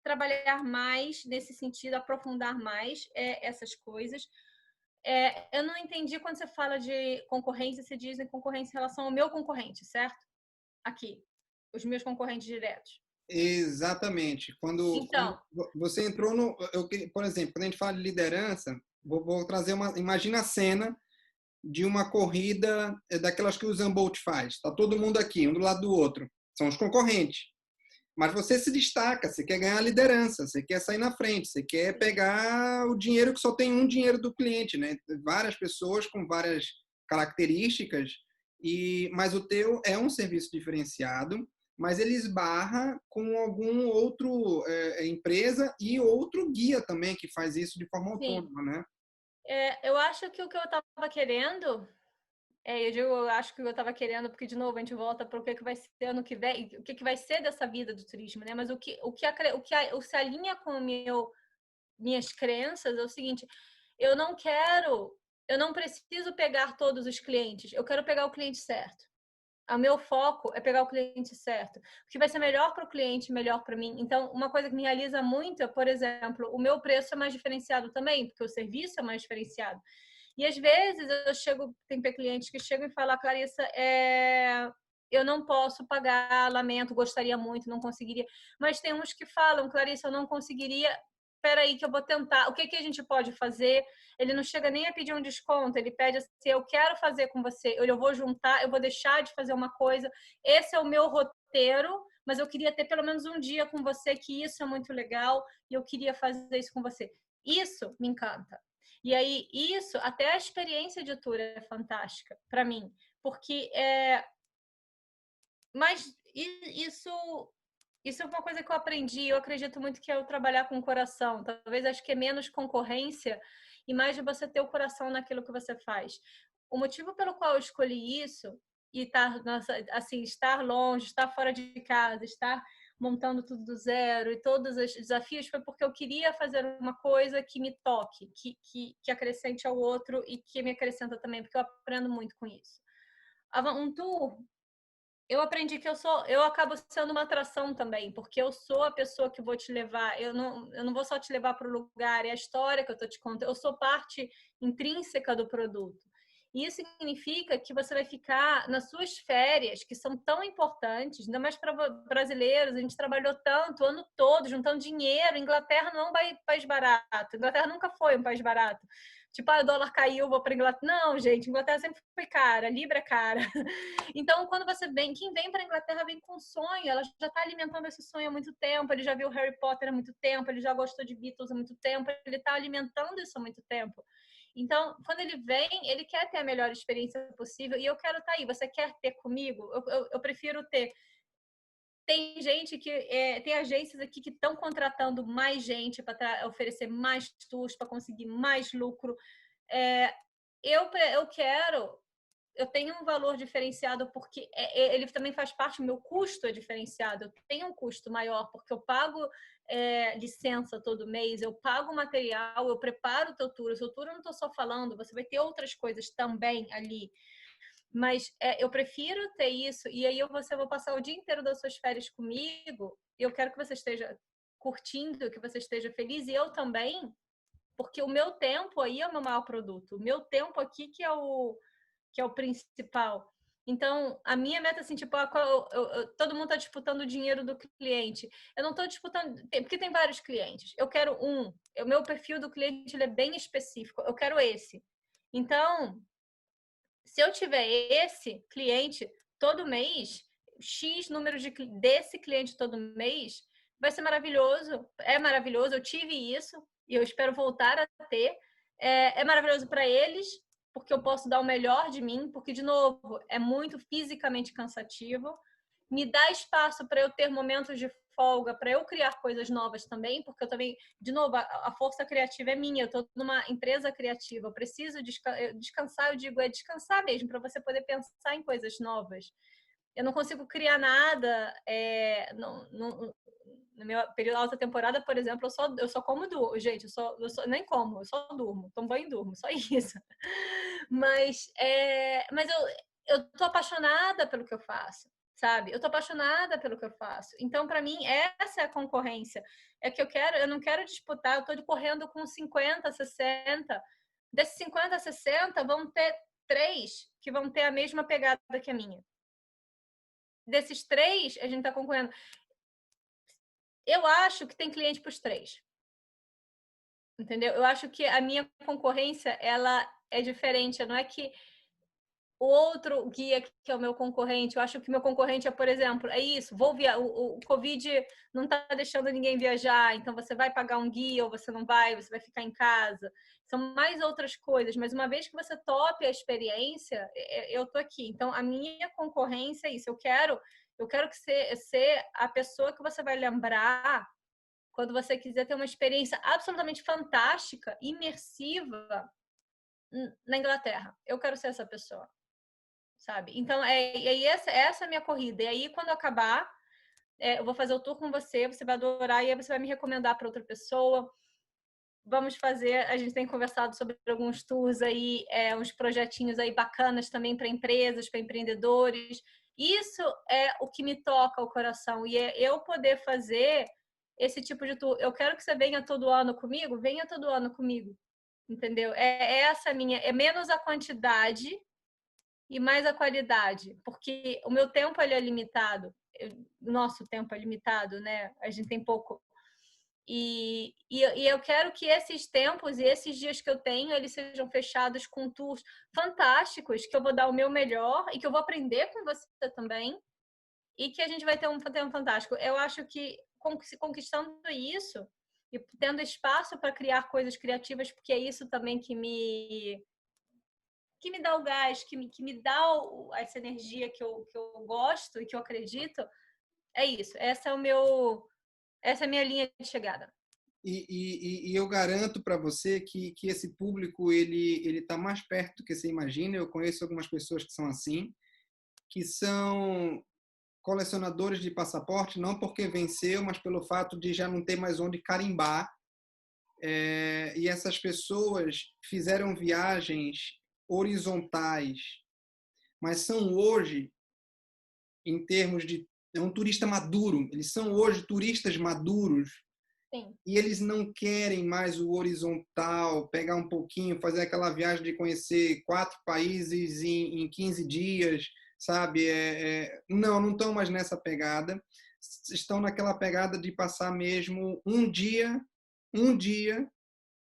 trabalhar mais nesse sentido, aprofundar mais essas coisas. Eu não entendi quando você fala de concorrência, você diz em concorrência em relação ao meu concorrente, certo? Aqui, os meus concorrentes diretos. Exatamente. Quando você entrou no... por exemplo, quando a gente fala de liderança, vou trazer uma... Imagina a cena de uma corrida daquelas que o Usain Bolt faz. Está todo mundo aqui, um do lado do outro. São os concorrentes. Mas você se destaca, você quer ganhar a liderança, você quer sair na frente, você quer pegar o dinheiro que só tem um dinheiro do cliente, né? Várias pessoas com várias características, mas o teu é um serviço diferenciado, mas ele esbarra com algum outro empresa e outro guia também que faz isso de forma autônoma, né? Eu acho que o que eu estava querendo, eu acho que eu estava querendo, porque de novo a gente volta para o que vai ser ano que vem, o que vai ser dessa vida do turismo, né? Mas o que se alinha com minhas crenças é o seguinte: eu não preciso pegar todos os clientes, eu quero pegar o cliente certo. O meu foco é pegar o cliente certo, porque vai ser melhor para o cliente, melhor para mim. Então, uma coisa que me realiza muito é, por exemplo, o meu preço é mais diferenciado também, porque o serviço é mais diferenciado. E às vezes tem clientes que chegam e falam: Clarissa, eu não posso pagar, lamento, gostaria muito, não conseguiria. Mas tem uns que falam: Clarissa, eu não conseguiria, peraí que eu vou tentar. O que a gente pode fazer? Ele não chega nem a pedir um desconto, ele pede assim: eu quero fazer com você, eu vou juntar, eu vou deixar de fazer uma coisa, esse é o meu roteiro, mas eu queria ter pelo menos um dia com você, que isso é muito legal, e eu queria fazer isso com você. Isso me encanta. E aí, até a experiência de tour é fantástica para mim, porque mas isso isso é uma coisa que eu aprendi. Eu acredito muito que é eu trabalhar com o coração. Talvez acho que é menos concorrência e mais de você ter o coração naquilo que você faz. O motivo pelo qual eu escolhi isso e assim, estar longe, estar fora de casa, estar montando tudo do zero e todos os desafios foi porque eu queria fazer uma coisa que me toque, que acrescente ao outro e que me acrescenta também, porque eu aprendo muito com isso. Um tour, eu aprendi que eu acabo sendo uma atração também, porque eu sou a pessoa que vou te levar. Eu não vou só te levar para o lugar, é a história que eu tô te contando. Eu sou parte intrínseca do produto. E isso significa que você vai ficar nas suas férias, que são tão importantes, ainda mais para brasileiros. A gente trabalhou tanto, o ano todo, juntando dinheiro. Inglaterra não é um país barato. Inglaterra nunca foi um país barato. Tipo, o dólar caiu, vou para Inglaterra. Não, gente, Inglaterra sempre foi cara, Libra é cara. Então, quando você vem, quem vem para a Inglaterra vem com sonho, ela já está alimentando esse sonho há muito tempo, ele já viu Harry Potter há muito tempo, ele já gostou de Beatles há muito tempo, ele está alimentando isso há muito tempo. Então, quando ele vem, ele quer ter a melhor experiência possível e eu quero estar aí. Você quer ter comigo? Eu prefiro ter. Tem gente que tem agências aqui que estão contratando mais gente para oferecer mais tours, para conseguir mais lucro. Eu quero, eu tenho um valor diferenciado porque ele também faz parte, o meu custo é diferenciado. Eu tenho um custo maior porque eu pago licença todo mês, eu pago material, eu preparo o teu tour. O seu tour eu não estou só falando, você vai ter outras coisas também ali. Mas eu prefiro ter isso, e aí você vai passar o dia inteiro das suas férias comigo, e eu quero que você esteja curtindo, que você esteja feliz, e eu também, porque o meu tempo aí é o meu maior produto. O meu tempo aqui que é o principal. Então, a minha meta, assim, tipo, todo mundo está disputando o dinheiro do cliente. Eu não estou disputando, porque tem vários clientes. Eu quero o meu perfil do cliente ele é bem específico. Eu quero esse. Então, se eu tiver esse cliente todo mês, X número desse cliente todo mês, vai ser maravilhoso. É maravilhoso, eu tive isso e eu espero voltar a ter. É maravilhoso para eles, porque eu posso dar o melhor de mim, porque, de novo, é muito fisicamente cansativo. Me dá espaço para eu ter momentos de folga, para eu criar coisas novas também, porque eu também, de novo, a força criativa é minha, eu estou numa empresa criativa, eu preciso descansar, eu digo, é descansar mesmo, para você poder pensar em coisas novas. Eu não consigo criar nada, no meu período alta temporada, por exemplo, eu só como durmo, gente, nem como, eu só durmo, tomo banho e durmo, só isso. Mas eu tô apaixonada pelo que eu faço, sabe? Eu tô apaixonada pelo que eu faço. Então, para mim, essa é a concorrência. É que eu não quero disputar, eu tô correndo com 50, 60. Desses 50, 60, vão ter 3 que vão ter a mesma pegada que a minha. Desses 3, a gente tá concorrendo. Eu acho que tem cliente para os 3. Entendeu? Eu acho que a minha concorrência, ela é diferente. Não é que o outro guia que é o meu concorrente, eu acho que meu concorrente é, por exemplo, é isso, o Covid não está deixando ninguém viajar, então você vai pagar um guia ou você não vai, você vai ficar em casa. São mais outras coisas, mas uma vez que você tope a experiência, eu tô aqui. Então, a minha concorrência é isso. Eu quero que ser a pessoa que você vai lembrar quando você quiser ter uma experiência absolutamente fantástica, imersiva na Inglaterra. Eu quero ser essa pessoa, sabe? Então, essa é a minha corrida. E aí, quando acabar, eu vou fazer o tour com você, você vai adorar, e aí você vai me recomendar para outra pessoa. Vamos fazer, a gente tem conversado sobre alguns tours aí, uns projetinhos aí bacanas também para empresas, para empreendedores. Isso é o que me toca o coração, e é eu poder fazer esse tipo de tour. Eu quero que você venha todo ano comigo, venha todo ano comigo, entendeu? Essa a minha, é menos a quantidade e mais a qualidade, porque o meu tempo ele é limitado, o nosso tempo é limitado, né? A gente tem pouco. E eu quero que esses tempos e esses dias que eu tenho, eles sejam fechados com tours fantásticos, que eu vou dar o meu melhor e que eu vou aprender com você também, e que a gente vai ter um tempo fantástico. Eu acho que conquistando isso e tendo espaço para criar coisas criativas, porque é isso também que me dá o gás, que me dá essa energia que eu gosto e que eu acredito, É isso. Essa é a minha linha de chegada. E eu garanto para você que esse público ele está mais perto do que você imagina. Eu conheço algumas pessoas que são assim, que são colecionadores de passaporte, não porque venceu, mas pelo fato de já não ter mais onde carimbar. E essas pessoas fizeram viagens horizontais, mas são hoje, em termos de... É um turista maduro. Eles são hoje turistas maduros. Sim. E eles não querem mais o horizontal, pegar um pouquinho, fazer aquela viagem de conhecer 4 países em 15 dias, sabe? Não estão mais nessa pegada. Estão naquela pegada de passar mesmo um dia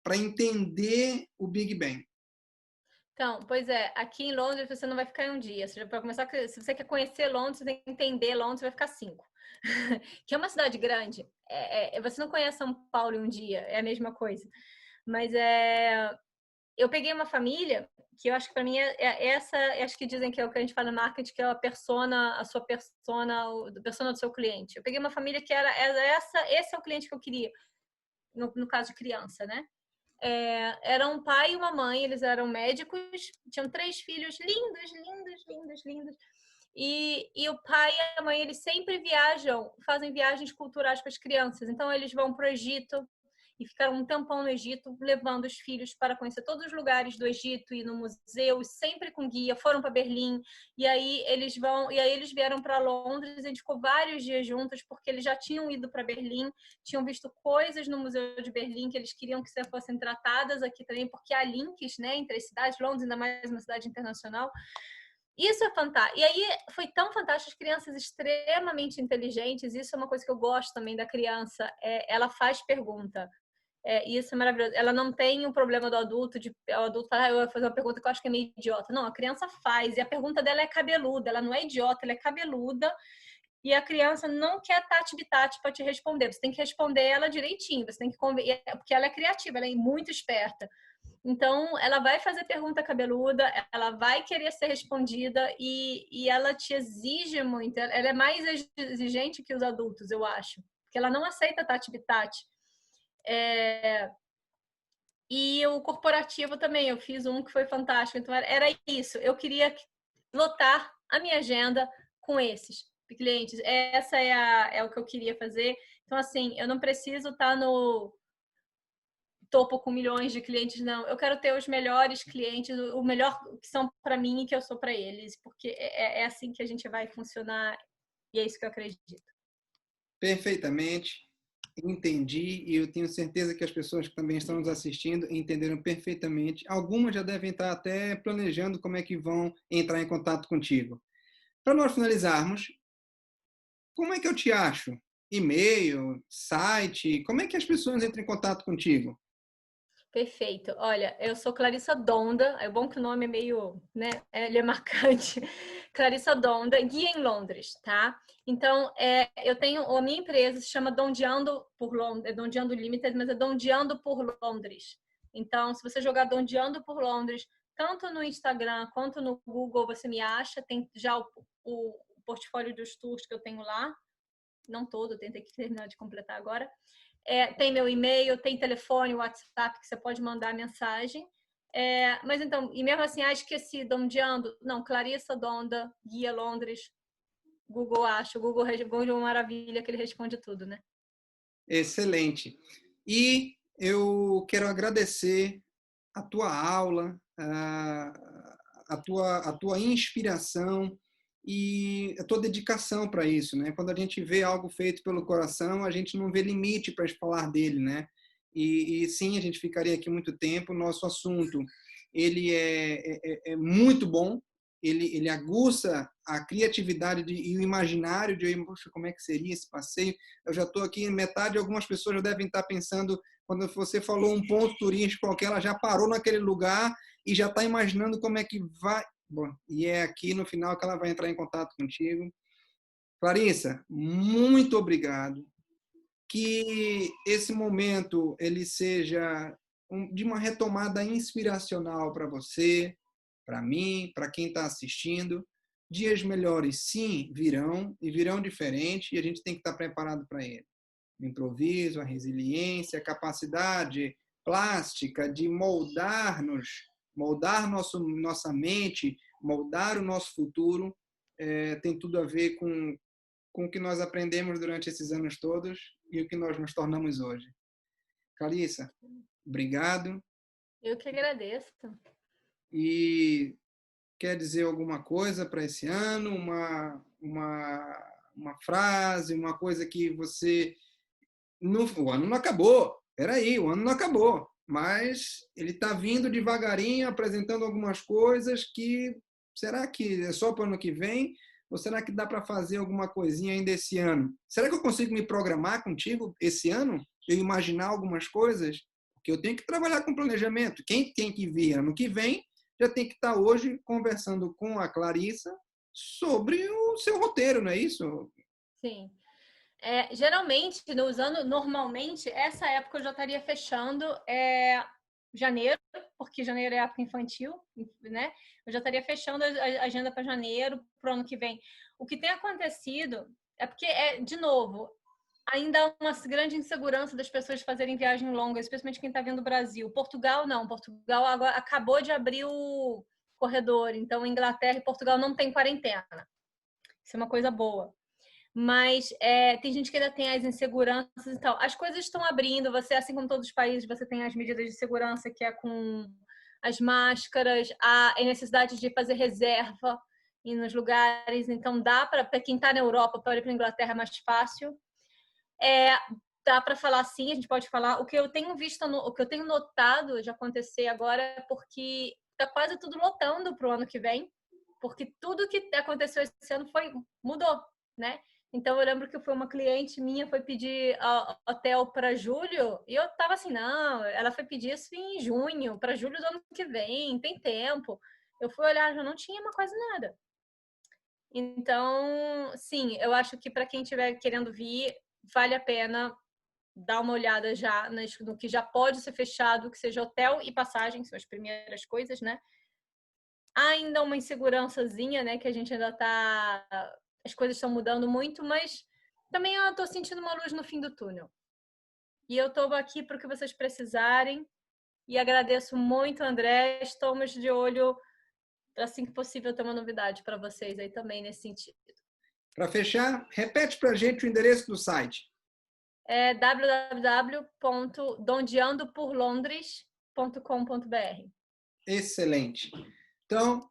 para entender o Big Bang. Então, pois é, aqui em Londres você não vai ficar em um dia. Para começar, se você quer conhecer Londres, você tem que entender Londres, você vai ficar 5. Que é uma cidade grande. Você não conhece São Paulo em um dia, é a mesma coisa. Mas eu peguei uma família que eu acho que para mim essa, acho que dizem que é o que a gente fala no marketing, que é a persona, a sua persona, a persona do seu cliente. Eu peguei uma família que era esse é o cliente que eu queria, no caso de criança, né? Era um pai e uma mãe, eles eram médicos, tinham 3 filhos lindos, lindos, lindos, lindos. E o pai e a mãe, eles sempre fazem viagens culturais para as crianças. Então, eles vão para o Egito e ficaram um tempão no Egito, levando os filhos para conhecer todos os lugares do Egito e no museu, sempre com guia. Foram para Berlim e aí eles vieram para Londres. A gente ficou vários dias juntos porque eles já tinham ido para Berlim, tinham visto coisas no Museu de Berlim que eles queriam que fossem tratadas aqui também, porque há links, né, entre as cidades. Londres ainda mais uma cidade internacional. Isso é fantástico. E aí foi tão fantástico, as crianças extremamente inteligentes. Isso é uma coisa que eu gosto também da criança. Ela faz pergunta. Isso é maravilhoso. Ela não tem o problema do adulto, o adulto fala, eu vou fazer uma pergunta que eu acho que é meio idiota. Não, a criança faz. E a pergunta dela é cabeluda. Ela não é idiota, ela é cabeluda. E a criança não quer tati-bitati para te responder. Você tem que responder ela direitinho. Você tem que porque ela é criativa, ela é muito esperta. Então, ela vai fazer pergunta cabeluda, ela vai querer ser respondida e ela te exige muito. Ela é mais exigente que os adultos, eu acho. Porque ela não aceita tati-bitati. E o corporativo também, eu fiz um que foi fantástico. Então, era isso. Eu queria lotar a minha agenda com esses clientes. Essa é o que eu queria fazer. Então, assim, eu não preciso estar no topo com milhões de clientes, não. Eu quero ter os melhores clientes, o melhor que são para mim e que eu sou para eles, porque é assim que a gente vai funcionar e é isso que eu acredito. Perfeitamente. Entendi, e eu tenho certeza que as pessoas que também estão nos assistindo entenderam perfeitamente. Algumas já devem estar até planejando como é que vão entrar em contato contigo. Para nós finalizarmos, como é que eu te acho? E-mail, site? Como é que as pessoas entram em contato contigo? Perfeito. Olha, eu sou Clarissa Donda. É bom que o nome é meio, né? Ele é marcante. Clarissa Donda, guia em Londres, tá? Então, eu tenho a minha empresa se chama Dondeando por Londres, é Dondeando Limited, mas é Dondeando por Londres. Então, se você jogar Dondeando por Londres, tanto no Instagram quanto no Google, você me acha. Tem já o portfólio dos tours que eu tenho lá. Não todo, tentei que terminar de completar agora. Tem meu e-mail, tem telefone, WhatsApp, que você pode mandar mensagem. Mas então, e mesmo assim, esqueci, Dondeando. Não, Clarissa Donda, Guia Londres, Google acha. O Google é uma maravilha, que ele responde tudo, né? Excelente. E eu quero agradecer a tua aula, a tua inspiração e a tua dedicação para isso, né? Quando a gente vê algo feito pelo coração, a gente não vê limite para falar dele, né? E sim, a gente ficaria aqui muito tempo. Nosso assunto, ele é muito bom. Ele aguça a criatividade e o imaginário de, poxa, como é que seria esse passeio? Eu já estou aqui em metade, algumas pessoas já devem estar pensando, quando você falou um ponto turístico qualquer, ela já parou naquele lugar e já está imaginando como é que vai. Bom, e é aqui no final que ela vai entrar em contato contigo. Clarissa, muito obrigado. Que esse momento ele seja de uma retomada inspiracional para você, para mim, para quem está assistindo, Dias melhores, sim, virão, e virão diferente, e a gente tem que estar preparado para ele. O improviso, a resiliência, a capacidade plástica de moldar-nos, moldar nossa mente, moldar o nosso futuro, tem tudo a ver com o que nós aprendemos durante esses anos todos e o que nós nos tornamos hoje. Clarissa, obrigado. Eu que agradeço. E quer dizer alguma coisa para esse ano? Uma frase, uma coisa que você... O ano não acabou. Espera aí, o ano não acabou. Mas ele está vindo devagarinho, apresentando algumas coisas que... Será que é só para o ano que vem? Ou será que dá para fazer alguma coisinha ainda esse ano? Será que eu consigo me programar contigo esse ano? Eu imaginar algumas coisas? Porque eu tenho que trabalhar com planejamento. Quem tem que vir ano que vem já tem que estar hoje conversando com a Clarissa sobre o seu roteiro, não é isso? Sim. Geralmente, normalmente, essa época eu já estaria fechando janeiro, porque janeiro é época infantil, né? Eu já estaria fechando a agenda para janeiro, para o ano que vem. O que tem acontecido é porque, de novo, ainda há uma grande insegurança das pessoas fazerem viagem longa, especialmente quem está vindo do Brasil. Portugal, não. Portugal agora acabou de abrir o corredor, então Inglaterra e Portugal não tem quarentena. Isso é uma coisa boa. Mas tem gente que ainda tem as inseguranças e tal. As coisas estão abrindo, você, assim como todos os países, você tem as medidas de segurança, que é com as máscaras, a necessidade de fazer reserva nos lugares. Então, dá para quem está na Europa, para ir para a Inglaterra é mais fácil. Dá para falar sim, a gente pode falar. O que eu tenho visto, o que eu tenho notado de acontecer agora é porque está quase tudo lotando para o ano que vem, porque tudo que aconteceu esse ano mudou, né? Então, eu lembro que foi uma cliente minha, foi pedir hotel para julho, e eu tava assim, não, ela foi pedir isso em junho, para julho do ano que vem, tem tempo. Eu fui olhar, já não tinha uma quase nada. Então, sim, eu acho que para quem estiver querendo vir, vale a pena dar uma olhada já no que já pode ser fechado, que seja hotel e passagem, são as primeiras coisas, né? Há ainda uma insegurançazinha, né, que a gente ainda tá... As coisas estão mudando muito, mas também eu tô sentindo uma luz no fim do túnel. E eu tô aqui para o que vocês precisarem. E agradeço muito, André. Estamos de olho, assim que possível, ter uma novidade para vocês aí também nesse sentido. Para fechar, repete para a gente o endereço do site. É www.dondeandoporlondres.com.br. Excelente. Então,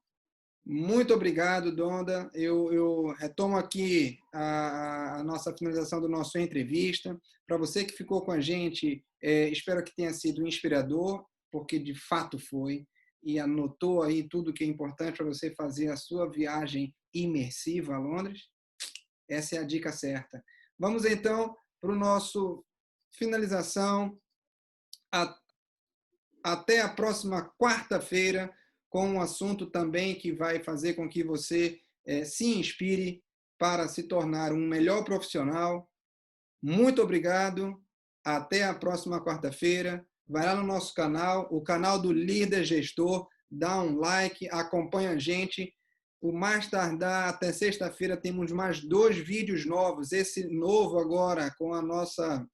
muito obrigado, Donda. Eu retomo aqui a nossa finalização da nossa entrevista. Para você que ficou com a gente, espero que tenha sido inspirador, porque de fato foi, e anotou aí tudo que é importante para você fazer a sua viagem imersiva a Londres. Essa é a dica certa. Vamos então para o nosso finalização. Até a próxima quarta-feira, com um assunto também que vai fazer com que você se inspire para se tornar um melhor profissional. Muito obrigado. Até a próxima quarta-feira. Vai lá no nosso canal, o canal do Líder Gestor, dá um like, acompanha a gente. O mais tardar, até sexta-feira, temos mais 2 vídeos novos. Esse novo agora com a nossa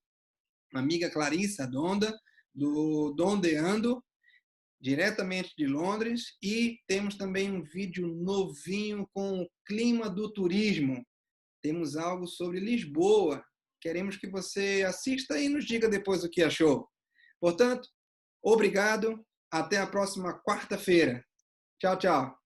amiga Clarissa Donda, do Dondeando, diretamente de Londres, e temos também um vídeo novinho com o clima do turismo. Temos algo sobre Lisboa. Queremos que você assista e nos diga depois o que achou. Portanto, obrigado. Até a próxima quarta-feira. Tchau, tchau.